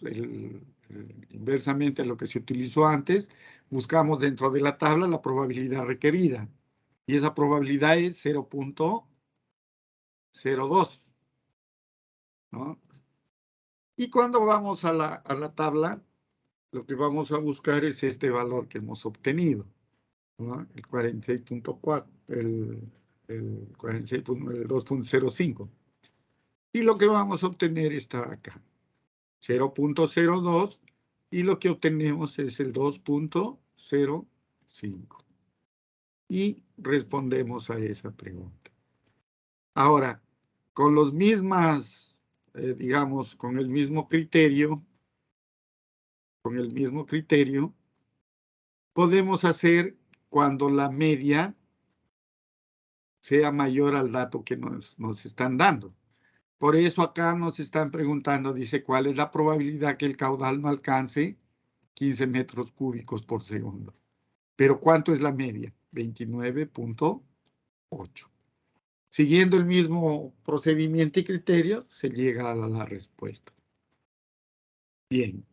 inversamente a lo que se utilizó antes, buscamos dentro de la tabla la probabilidad requerida. Y esa probabilidad es 0.02, ¿no? Y cuando vamos a la tabla, lo que vamos a buscar es este valor que hemos obtenido, ¿no? El 46.4, el 2.05. Y lo que vamos a obtener está acá, 0.02, y lo que obtenemos es el 2.05. Y respondemos a esa pregunta. Ahora, con los mismas, digamos, con el mismo criterio, podemos hacer cuando la media sea mayor al dato que nos están dando. Por eso acá nos están preguntando, dice, ¿cuál es la probabilidad que el caudal no alcance 15 metros cúbicos por segundo? Pero ¿cuánto es la media? 29.8. Siguiendo el mismo procedimiento y criterio, se llega a la respuesta. Bien.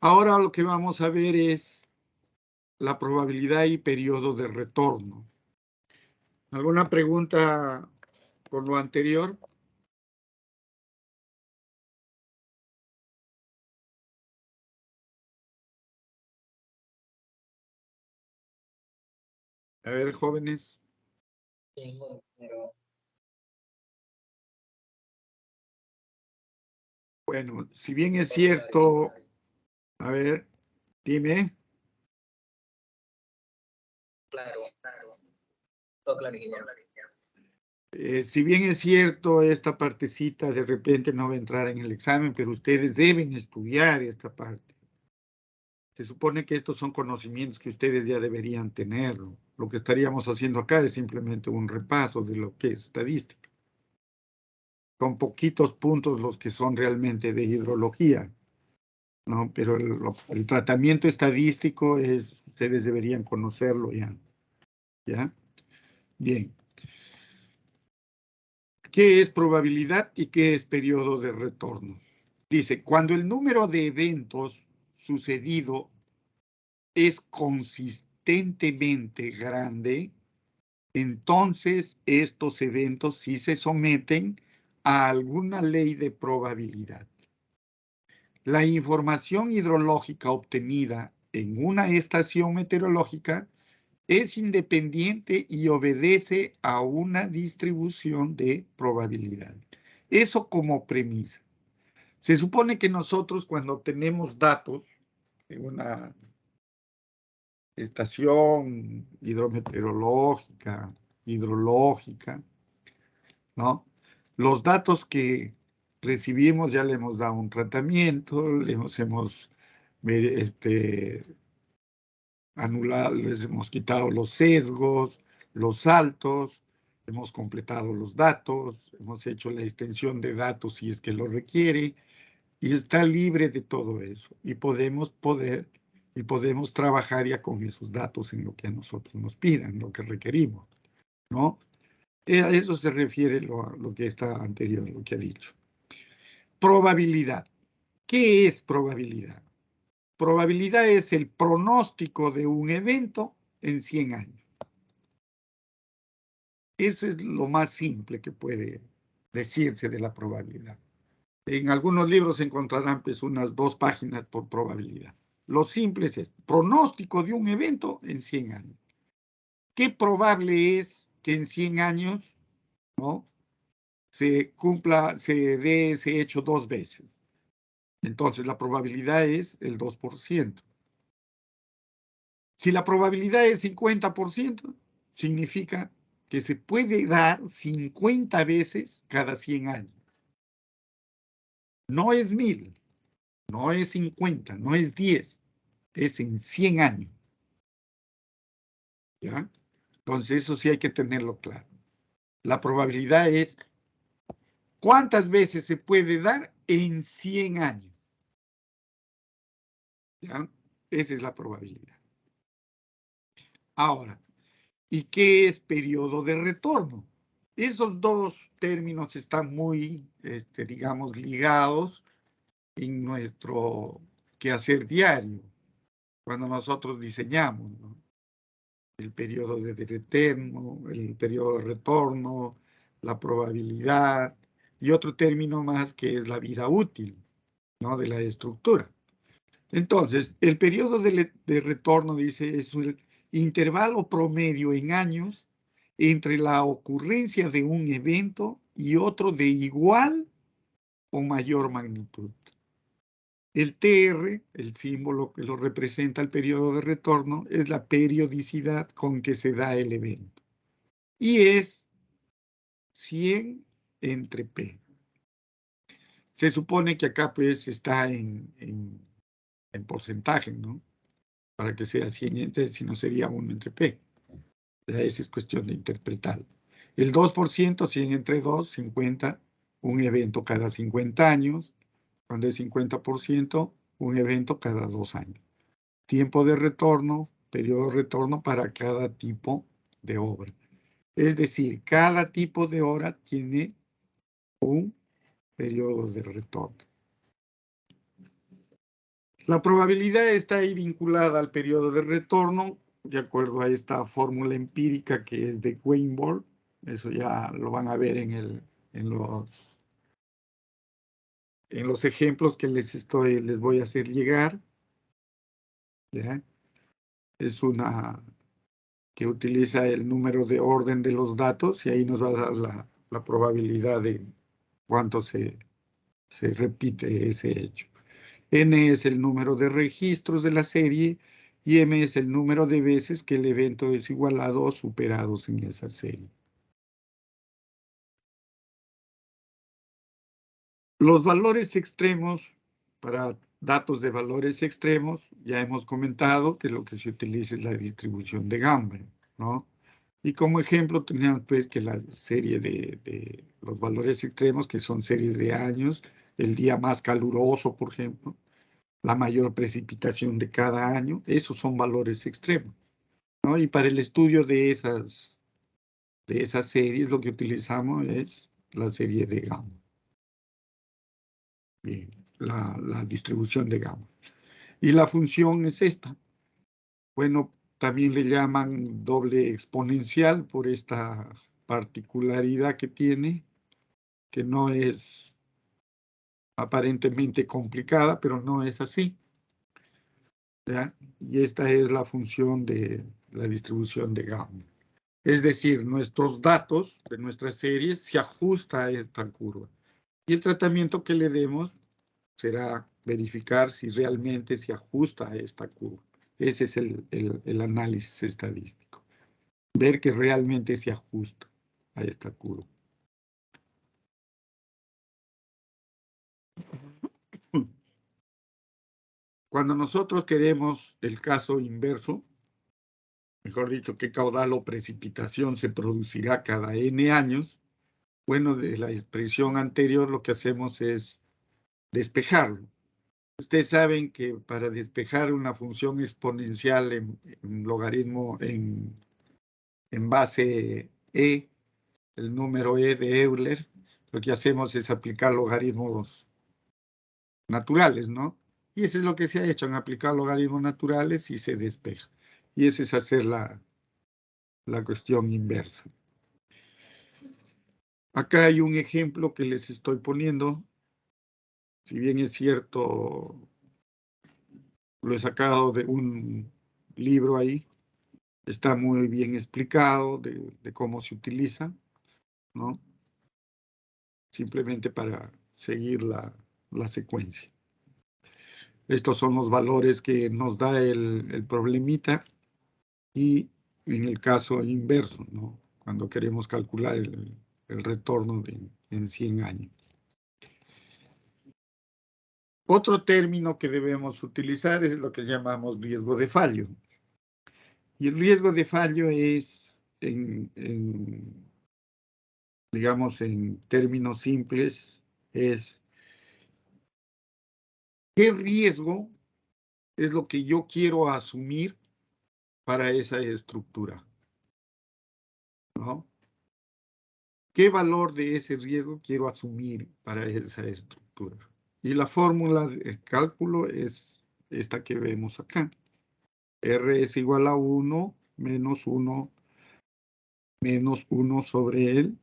Ahora lo que vamos a ver es la probabilidad y periodo de retorno. ¿Alguna pregunta con lo anterior? A ver, jóvenes. Bueno, si bien es cierto, a ver, dime. Claro. Todo claro. Si bien es cierto, esta partecita de repente no va a entrar en el examen, pero ustedes deben estudiar esta parte. Se supone que estos son conocimientos que ustedes ya deberían tener. Lo que estaríamos haciendo acá es simplemente un repaso de lo que es estadística. Son poquitos puntos los que son realmente de hidrología, ¿no? Pero el tratamiento estadístico ustedes deberían conocerlo ya. ¿Ya? Bien. ¿Qué es probabilidad y qué es periodo de retorno? Dice, cuando el número de eventos sucedido es consistentemente grande, entonces estos eventos sí se someten a alguna ley de probabilidad. La información hidrológica obtenida en una estación meteorológica es independiente y obedece a una distribución de probabilidad. Eso como premisa. Se supone que nosotros cuando obtenemos datos de una estación hidrometeorológica, hidrológica, ¿no? Los datos que recibimos ya le hemos dado un tratamiento, hemos anulado, les hemos quitado los sesgos, los saltos, hemos completado los datos, hemos hecho la extensión de datos si es que lo requiere, y está libre de todo eso. Y podemos trabajar ya con esos datos en lo que a nosotros nos pidan, lo que requerimos, ¿no? A eso se refiere lo que está anterior, lo que ha dicho. Probabilidad. ¿Qué es probabilidad? Probabilidad es el pronóstico de un evento en 100 años. Eso es lo más simple que puede decirse de la probabilidad. En algunos libros encontrarán pues unas 2 páginas por probabilidad. Lo simple es esto, pronóstico de un evento en 100 años. ¿Qué probable es que en 100 años, ¿no?, se dé ese hecho 2 veces? Entonces la probabilidad es el 2%. Si la probabilidad es 50%, significa que se puede dar 50 veces cada 100 años. No es 1000, no es 50, no es 10, es en 100 años. ¿Ya? Entonces eso sí hay que tenerlo claro. La probabilidad es cuántas veces se puede dar en 100 años. ¿Ya? Esa es la probabilidad. Ahora, ¿y qué es periodo de retorno? Esos 2 términos están muy, digamos, ligados en nuestro quehacer diario, cuando nosotros diseñamos, ¿no?, el periodo de retorno, el periodo de retorno, la probabilidad, y otro término más que es la vida útil, ¿no?, de la estructura. Entonces, el periodo de retorno, dice, es un intervalo promedio en años entre la ocurrencia de un evento y otro de igual o mayor magnitud. El TR, el símbolo que lo representa el periodo de retorno, es la periodicidad con que se da el evento. Y es 100 entre P. Se supone que acá pues está en porcentaje, ¿no?, para que sea 100 entre, si no sería 1 entre P. Esa es cuestión de interpretar. El 2%, 100 entre 2, 50, un evento cada 50 años. Cuando es 50%, un evento cada 2 años. Tiempo de retorno, periodo de retorno para cada tipo de obra. Es decir, cada tipo de obra tiene un periodo de retorno. La probabilidad está ahí vinculada al periodo de retorno, de acuerdo a esta fórmula empírica que es de Weinberg. Eso ya lo van a ver en los ejemplos que les voy a hacer llegar. ¿Ya? Es una que utiliza el número de orden de los datos y ahí nos va a dar la probabilidad de cuánto se repite ese hecho. N es el número de registros de la serie y M es el número de veces que el evento es igualado o superados en esa serie. Los valores extremos, para datos de valores extremos, ya hemos comentado que lo que se utiliza es la distribución de Gamma, ¿no? Y como ejemplo tenemos pues que la serie de los valores extremos, que son series de años, el día más caluroso, por ejemplo, la mayor precipitación de cada año, esos son valores extremos, ¿no? Y para el estudio de esas series, lo que utilizamos es la serie de Gamma. Bien, la distribución de Gamma. Y la función es esta. Bueno, también le llaman doble exponencial por esta particularidad que tiene, que no es aparentemente complicada, pero no es así. ¿Ya? Y esta es la función de la distribución de Gamma. Es decir, nuestros datos de nuestras series se ajustan a esta curva. Y el tratamiento que le demos será verificar si realmente se ajusta a esta curva. Ese es el análisis estadístico. Ver que realmente se ajusta a esta curva. Cuando nosotros queremos el caso inverso, mejor dicho, qué caudal o precipitación se producirá cada n años, bueno, de la expresión anterior lo que hacemos es despejarlo. Ustedes saben que para despejar una función exponencial en logaritmo en base E, el número E de Euler, lo que hacemos es aplicar logaritmos naturales, ¿no? Y eso es lo que se ha hecho, han aplicado logaritmos naturales y se despeja. Y ese es hacer la cuestión inversa. Acá hay un ejemplo que les estoy poniendo. Si bien es cierto, lo he sacado de un libro ahí, está muy bien explicado de cómo se utiliza, ¿no? Simplemente para seguir la secuencia. Estos son los valores que nos da el problemita y en el caso inverso, ¿no? Cuando queremos calcular el retorno en 100 años. Otro término que debemos utilizar es lo que llamamos riesgo de fallo. Y el riesgo de fallo es, digamos, en términos simples, es qué riesgo es lo que yo quiero asumir para esa estructura, ¿no? ¿Qué valor de ese riesgo quiero asumir para esa estructura? Y la fórmula de cálculo es esta que vemos acá. R es igual a 1 menos 1 sobre él,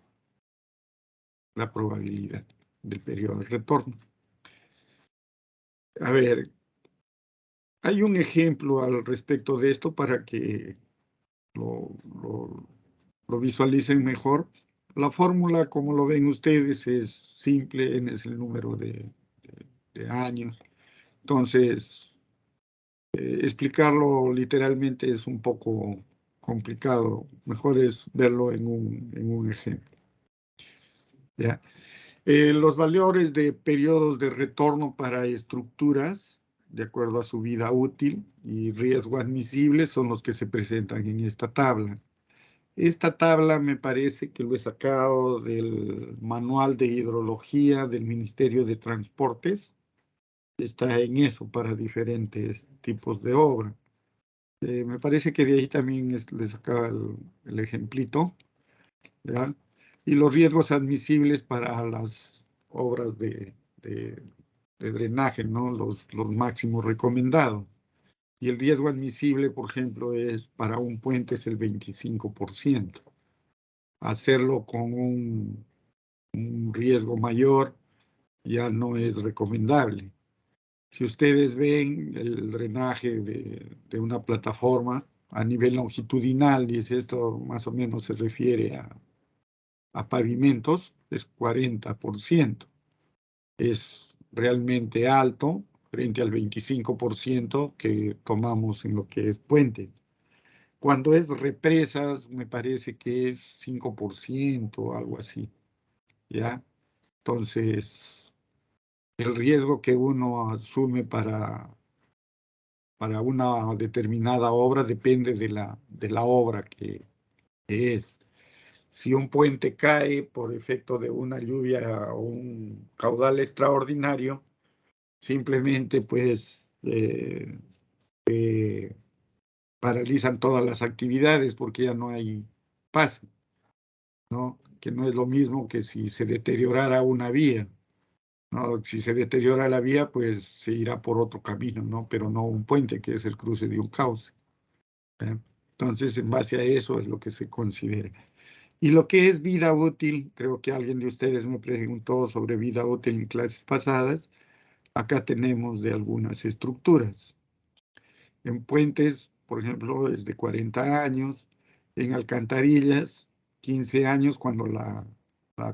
la probabilidad del periodo de retorno. A ver, hay un ejemplo al respecto de esto para que lo visualicen mejor. La fórmula, como lo ven ustedes, es simple, n es el número de años. Entonces, explicarlo literalmente es un poco complicado. Mejor es verlo en un ejemplo. ¿Ya? Los valores de periodos de retorno para estructuras, de acuerdo a su vida útil y riesgo admisible, son los que se presentan en esta tabla. Esta tabla me parece que lo he sacado del manual de hidrología del Ministerio de Transportes. Está en eso para diferentes tipos de obra. Me parece que de ahí también le sacaba el ejemplito, ¿ya? Y los riesgos admisibles para las obras de drenaje, ¿no? Los máximos recomendados. Y el riesgo admisible, por ejemplo, es para un puente es el 25%. Hacerlo con un riesgo mayor ya no es recomendable. Si ustedes ven el drenaje de una plataforma a nivel longitudinal, y esto más o menos se refiere a pavimentos, es 40%. Es realmente alto frente al 25% que tomamos en lo que es puentes. Cuando es represas, me parece que es 5% o algo así, ¿ya? Entonces, el riesgo que uno asume para una determinada obra depende de la obra que es. Si un puente cae por efecto de una lluvia o un caudal extraordinario, simplemente pues paralizan todas las actividades porque ya no hay paso, ¿no? Que no es lo mismo que si se deteriorara una vía, ¿no? Si se deteriora la vía, pues se irá por otro camino, ¿no? Pero no un puente, que es el cruce de un cauce. Entonces, en base a eso es lo que se considera. Y lo que es vida útil, creo que alguien de ustedes me preguntó sobre vida útil en clases pasadas. Acá tenemos de algunas estructuras. En puentes, por ejemplo, es de 40 años. En alcantarillas, 15 años cuando la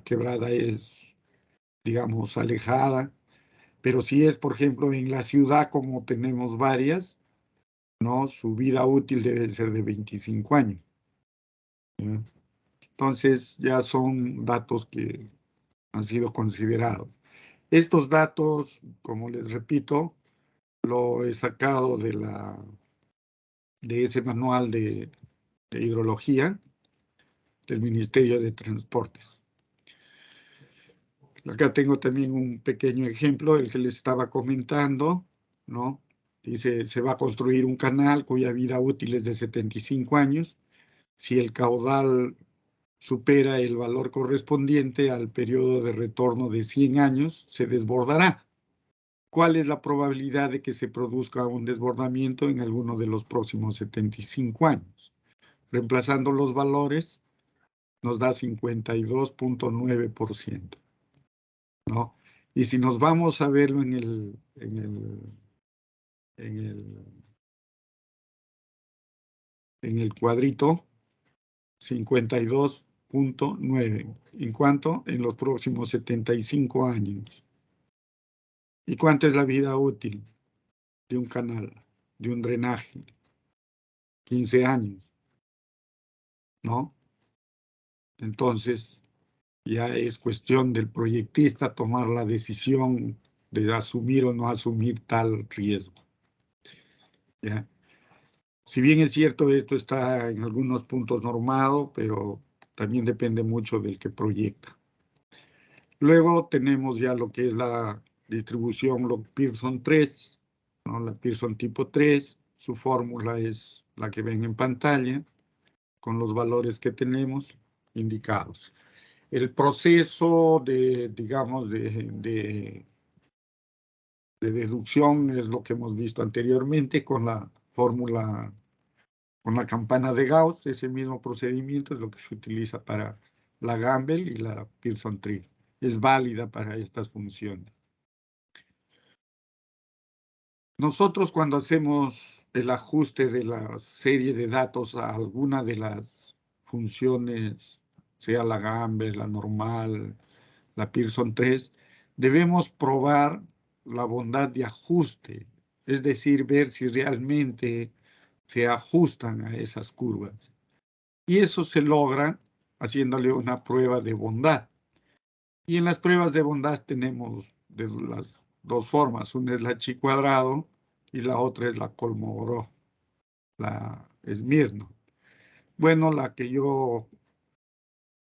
quebrada es, digamos, alejada. Pero si es, por ejemplo, en la ciudad, como tenemos varias, ¿no? Su vida útil debe ser de 25 años. ¿Ya? Entonces, ya son datos que han sido considerados. Estos datos, como les repito, lo he sacado de ese manual de hidrología del Ministerio de Transportes. Acá tengo también un pequeño ejemplo, el que les estaba comentando, ¿no? Dice, se va a construir un canal cuya vida útil es de 75 años. Si el caudal supera el valor correspondiente al periodo de retorno de 100 años, se desbordará. ¿Cuál es la probabilidad de que se produzca un desbordamiento en alguno de los próximos 75 años? Reemplazando los valores, nos da 52.9%, ¿no? Y si nos vamos a verlo en el cuadrito, 52.9. ¿En cuánto? En los próximos 75 años. ¿Y cuánto es la vida útil de un canal, de un drenaje? 15 años, ¿no? Entonces, ya es cuestión del proyectista tomar la decisión de asumir o no asumir tal riesgo, ¿ya? Si bien es cierto, esto está en algunos puntos normado, pero también depende mucho del que proyecta. Luego tenemos ya lo que es la distribución Log-Pearson 3, ¿no? La Pearson tipo 3, su fórmula es la que ven en pantalla, con los valores que tenemos indicados. El proceso digamos, de deducción es lo que hemos visto anteriormente con la fórmula, con la campana de Gauss. Ese mismo procedimiento es lo que se utiliza para la Gamble y la Pearson tree. Es válida para estas funciones. Nosotros cuando hacemos el ajuste de la serie de datos a alguna de las funciones, sea la Gamble, la normal, la Pearson 3, debemos probar la bondad de ajuste, es decir, ver si realmente se ajustan a esas curvas. Y eso se logra haciéndole una prueba de bondad. Y en las pruebas de bondad tenemos de las dos formas. Una es la chi cuadrado y la otra es la Kolmogorov, la Smirnov. Bueno, la que yo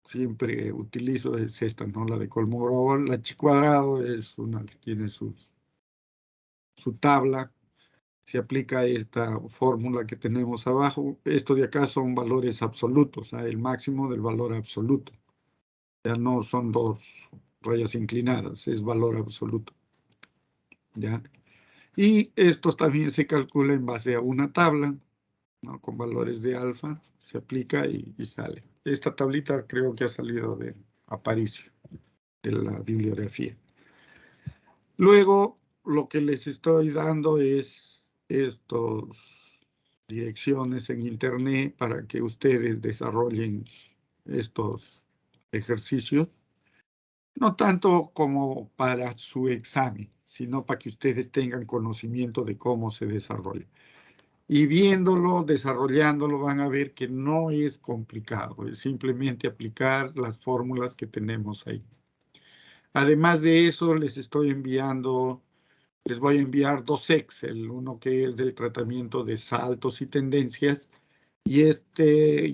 siempre utilizo es esta, ¿no? La de Kolmogorov. La chi cuadrado es una que tiene su tabla. Se aplica esta fórmula que tenemos abajo. Esto de acá son valores absolutos, el máximo del valor absoluto. Ya no son dos rayas inclinadas, es valor absoluto. ¿Ya? Y esto también se calcula en base a una tabla, ¿no? Con valores de alfa, se aplica y sale. Esta tablita creo que ha salido de Aparicio, de la bibliografía. Luego, lo que les estoy dando es estas direcciones en internet para que ustedes desarrollen estos ejercicios, no tanto como para su examen, sino para que ustedes tengan conocimiento de cómo se desarrolla. Y viéndolo, desarrollándolo, van a ver que no es complicado, es simplemente aplicar las fórmulas que tenemos ahí. Además de eso, les voy a enviar dos Excel, uno que es del tratamiento de saltos y tendencias, y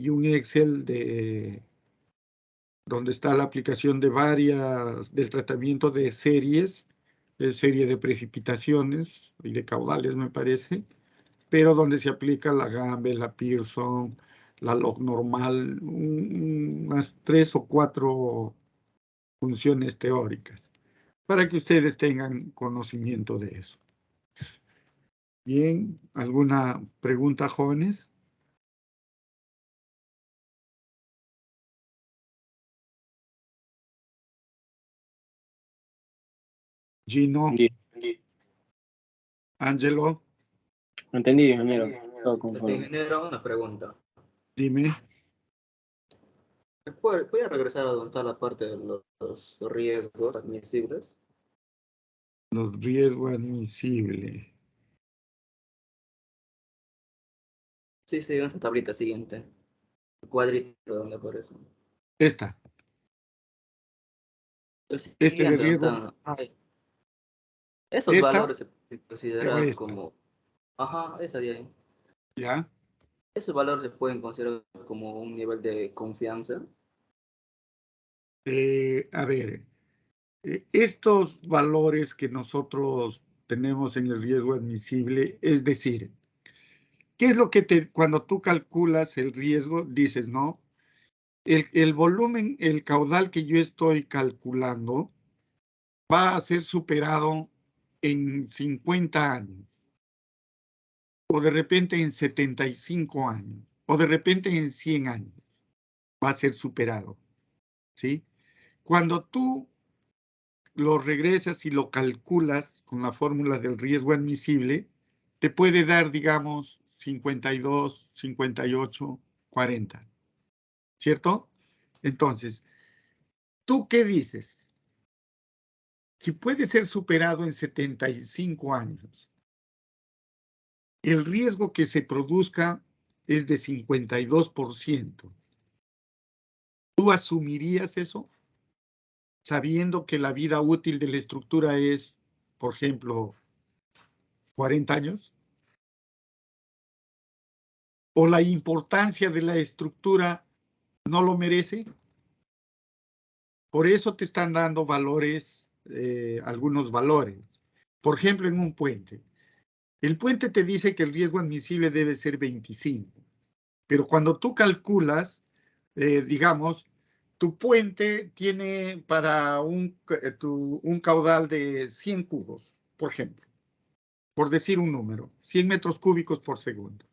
un Excel donde está la aplicación de del tratamiento de series, de serie de precipitaciones y de caudales, me parece, pero donde se aplica la Gamble, la Pearson, la log normal, unas 3 o 4 funciones teóricas, para que ustedes tengan conocimiento de eso. Bien, ¿alguna pregunta, jóvenes? Gino, Angelo, Entendido, ingeniero. Todo conforme. Ingeniero, una pregunta. dime. Voy a regresar a donde está la parte de los riesgos admisibles. Los riesgos admisibles. Sí, en esa tablita siguiente. El cuadrito donde aparece. Esta. El Este de siguiente, donde riesgo. están. Esos Esta valores se pueden o considerar esta. como. Ajá, esa de ahí. ¿Ya? Esos valores se pueden considerar como un nivel de confianza. A ver, Estos valores que nosotros tenemos en el riesgo admisible, es decir, ¿qué es lo que cuando tú calculas el riesgo, dices, no? El volumen, el caudal que yo estoy calculando va a ser superado en 50 años, o de repente en 75 años, o de repente en 100 años, va a ser superado, ¿sí? Cuando tú lo regresas y lo calculas con la fórmula del riesgo admisible, te puede dar, digamos, 52, 58, 40, ¿cierto? Entonces, ¿tú qué dices? Si puede ser superado en 75 años, el riesgo que se produzca es de 52%. ¿Tú asumirías eso? Sabiendo que la vida útil de la estructura es, por ejemplo, 40 años. ¿O la importancia de la estructura no lo merece? Por eso te están dando valores, algunos valores. Por ejemplo, en un puente. El puente te dice que el riesgo admisible debe ser 25. Pero cuando tú calculas, digamos, tu puente tiene para un caudal de 100 cubos, por ejemplo, por decir un número, 100 metros cúbicos por segundo.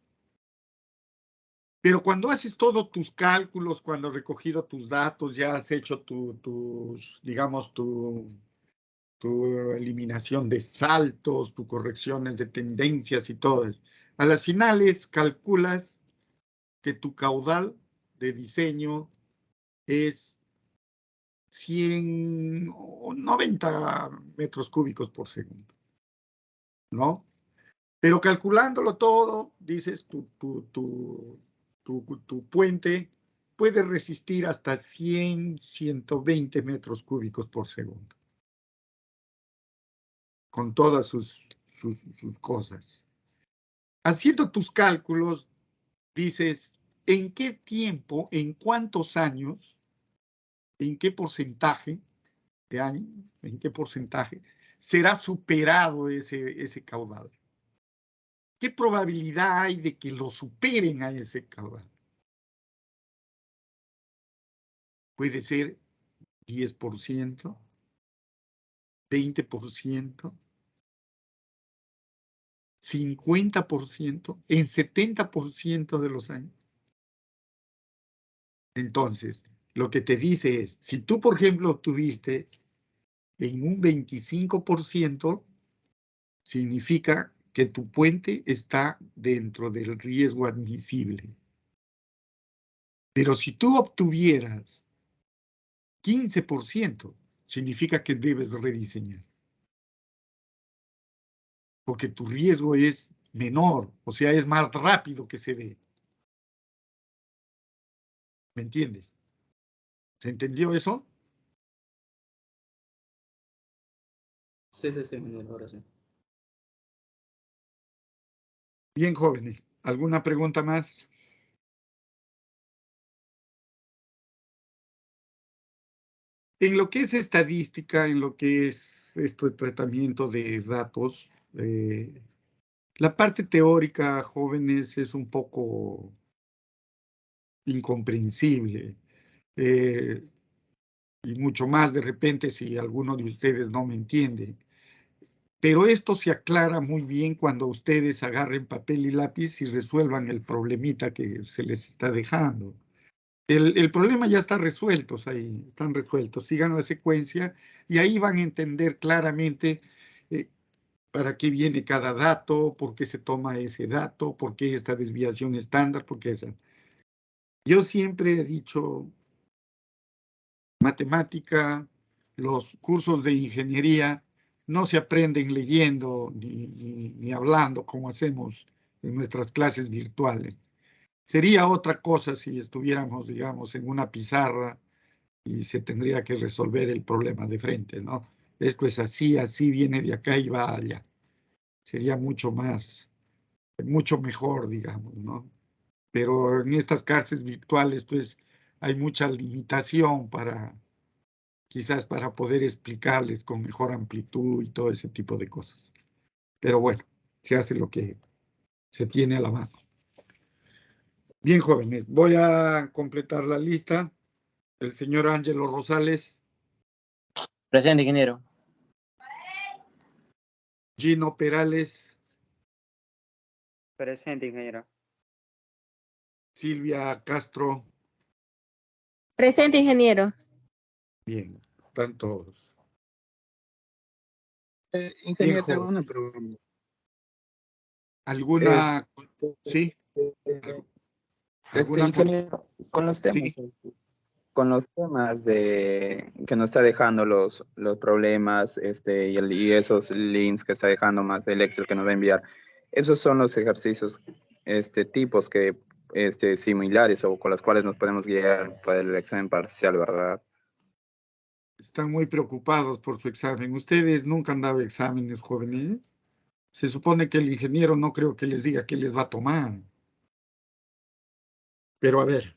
Pero cuando haces todos tus cálculos, cuando has recogido tus datos, ya has hecho digamos, tu eliminación de saltos, tus correcciones de tendencias y todo eso. A las finales calculas que tu caudal de diseño es 190 metros cúbicos por segundo, ¿no? Pero calculándolo todo, dices tu puente puede resistir hasta 100, 120 metros cúbicos por segundo, con todas sus cosas. Haciendo tus cálculos, dices, ¿en qué tiempo, en cuántos años, en qué porcentaje de años, en qué porcentaje será superado ese caudal? ¿Qué probabilidad hay de que lo superen a ese caudal? Puede ser 10%, 20%, 50%, en 70% de los años. Entonces, lo que te dice es, si tú, por ejemplo, obtuviste en un 25%, significa que tu puente está dentro del riesgo admisible. Pero si tú obtuvieras 15%, significa que debes rediseñar. Porque tu riesgo es menor, o sea, es más rápido que se dé. ¿Me entiendes? ¿Se entendió eso? Sí, ahora sí. Bien, jóvenes. ¿Alguna pregunta más? En lo que es estadística, en lo que es este tratamiento de datos, la parte teórica, jóvenes, es un poco incomprensible. Y mucho más de repente si alguno de ustedes no me entiende. Pero esto se aclara muy bien cuando ustedes agarren papel y lápiz y resuelvan el problemita que se les está dejando. El problema ya está resuelto, ahí están resueltos. Sigan la secuencia y ahí van a entender claramente para qué viene cada dato, por qué se toma ese dato, por qué esta desviación estándar, por qué esa. Yo siempre he dicho, matemática, los cursos de ingeniería no se aprenden leyendo ni hablando como hacemos en nuestras clases virtuales. Sería otra cosa si estuviéramos, digamos, en una pizarra y se tendría que resolver el problema de frente, ¿no? Esto es así, así viene de acá y va allá. Sería mucho mejor, digamos, ¿no? Pero en estas clases virtuales, pues, hay mucha limitación para quizás para poder explicarles con mejor amplitud y todo ese tipo de cosas. Pero bueno, se hace lo que se tiene a la mano. Bien, jóvenes, voy a completar la lista. El señor Ángelo Rosales, Presente, ingeniero. Gino Perales, Presente, ingeniero. Silvia Castro. Presente, ingeniero. Bien, están todos. Ingeniero, joven. tengo una pregunta. ¿Alguna? ¿Sí? ¿Alguna cosa? Ingeniero, con los temas, Sí. con los temas de que nos está dejando los problemas, y esos links que está dejando más el Excel que nos va a enviar, esos son los ejercicios, tipos que, similares o con los cuales nos podemos guiar para el examen parcial, ¿verdad? Están muy preocupados por su examen. Ustedes nunca han dado exámenes, jóvenes. Se supone que el ingeniero no creo que les diga qué les va a tomar. Pero a ver,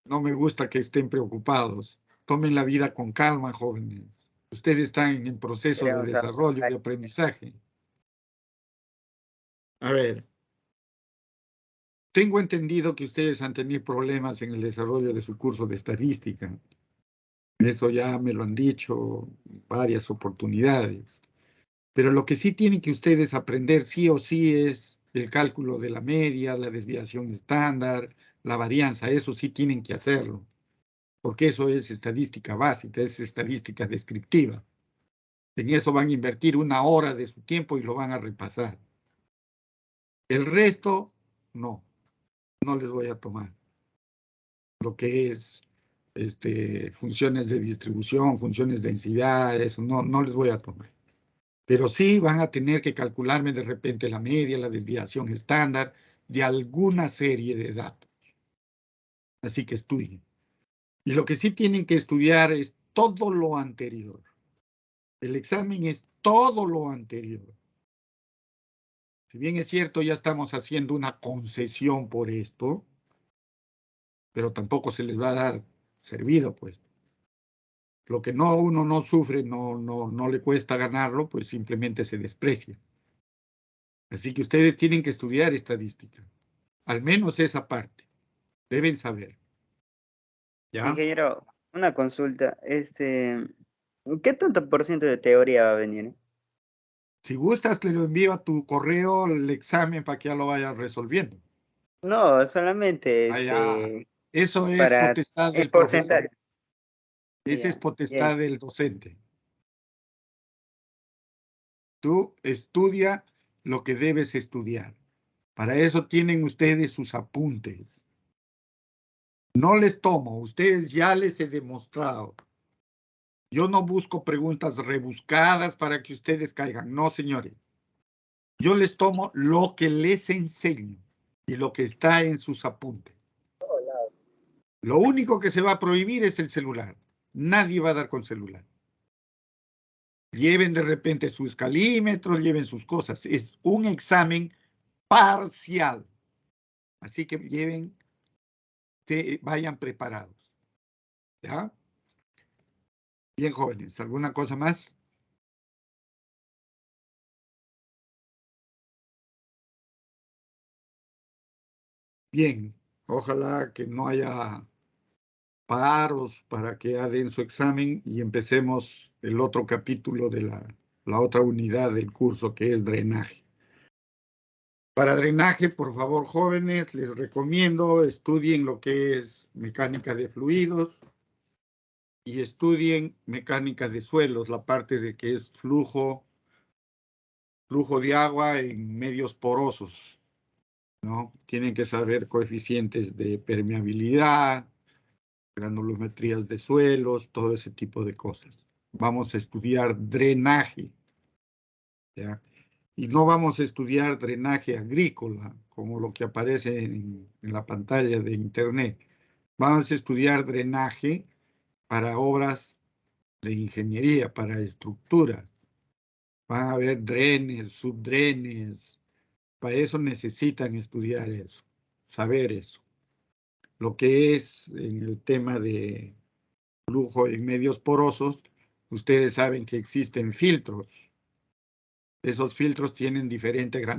no me gusta que estén preocupados. Tomen la vida con calma, jóvenes. Ustedes están en proceso de Queremos desarrollo y aprendizaje. A ver, tengo entendido que ustedes han tenido problemas en el desarrollo de su curso de estadística. Eso ya me lo han dicho en varias oportunidades. Pero lo que sí tienen que ustedes aprender sí o sí es el cálculo de la media, la desviación estándar, la varianza. Eso sí tienen que hacerlo, porque eso es estadística básica, es estadística descriptiva. En eso van a invertir 1 hora de su tiempo y lo van a repasar. El resto, no les voy a tomar. Lo que es funciones de distribución, funciones de densidad, eso no les voy a tomar. Pero sí van a tener que calcularme de repente la media, la desviación estándar de alguna serie de datos. Así que estudien. Y lo que sí tienen que estudiar es todo lo anterior. El examen es todo lo anterior. Si bien es cierto, ya estamos haciendo una concesión por esto, pero tampoco se les va a dar servido, pues. Lo que uno no sufre, no le cuesta ganarlo, pues simplemente se desprecia. Así que ustedes tienen que estudiar estadística. Al menos esa parte. Deben saber. ¿Ya? Ingeniero, una consulta. ¿Qué tanto por ciento de teoría va a venir? Si gustas, te lo envío a tu correo el examen para que ya lo vayas resolviendo. No, solamente Allá. Eso es para potestad el del profesor. porcentaje. Esa es Ya, potestad ya. del docente. Tú estudia lo que debes estudiar. Para eso tienen ustedes sus apuntes. No les tomo, ustedes ya les he demostrado. Yo no busco preguntas rebuscadas para que ustedes caigan. No, señores. Yo les tomo lo que les enseño y lo que está en sus apuntes. Lo único que se va a prohibir es el celular. Nadie va a dar con celular. Lleven de repente sus calímetros, lleven sus cosas. Es un examen parcial. Así que vayan preparados. ¿Ya? Bien, jóvenes, ¿alguna cosa más? Bien, ojalá que no haya paros para que den su examen y empecemos el otro capítulo de la otra unidad del curso que es drenaje. Para drenaje, por favor, jóvenes, les recomiendo estudien lo que es mecánica de fluidos y estudien mecánica de suelos, la parte de que es flujo de agua en medios porosos, ¿no? Tienen que saber coeficientes de permeabilidad, granulometrías de suelos, todo ese tipo de cosas. Vamos a estudiar drenaje, ¿ya? Y no vamos a estudiar drenaje agrícola, como lo que aparece en la pantalla de internet. Vamos a estudiar drenaje para obras de ingeniería, para estructuras. Van a haber drenes, subdrenes. Para eso necesitan estudiar eso, saber eso. Lo que es en el tema de flujo en medios porosos, ustedes saben que existen filtros. Esos filtros tienen diferente grandeza.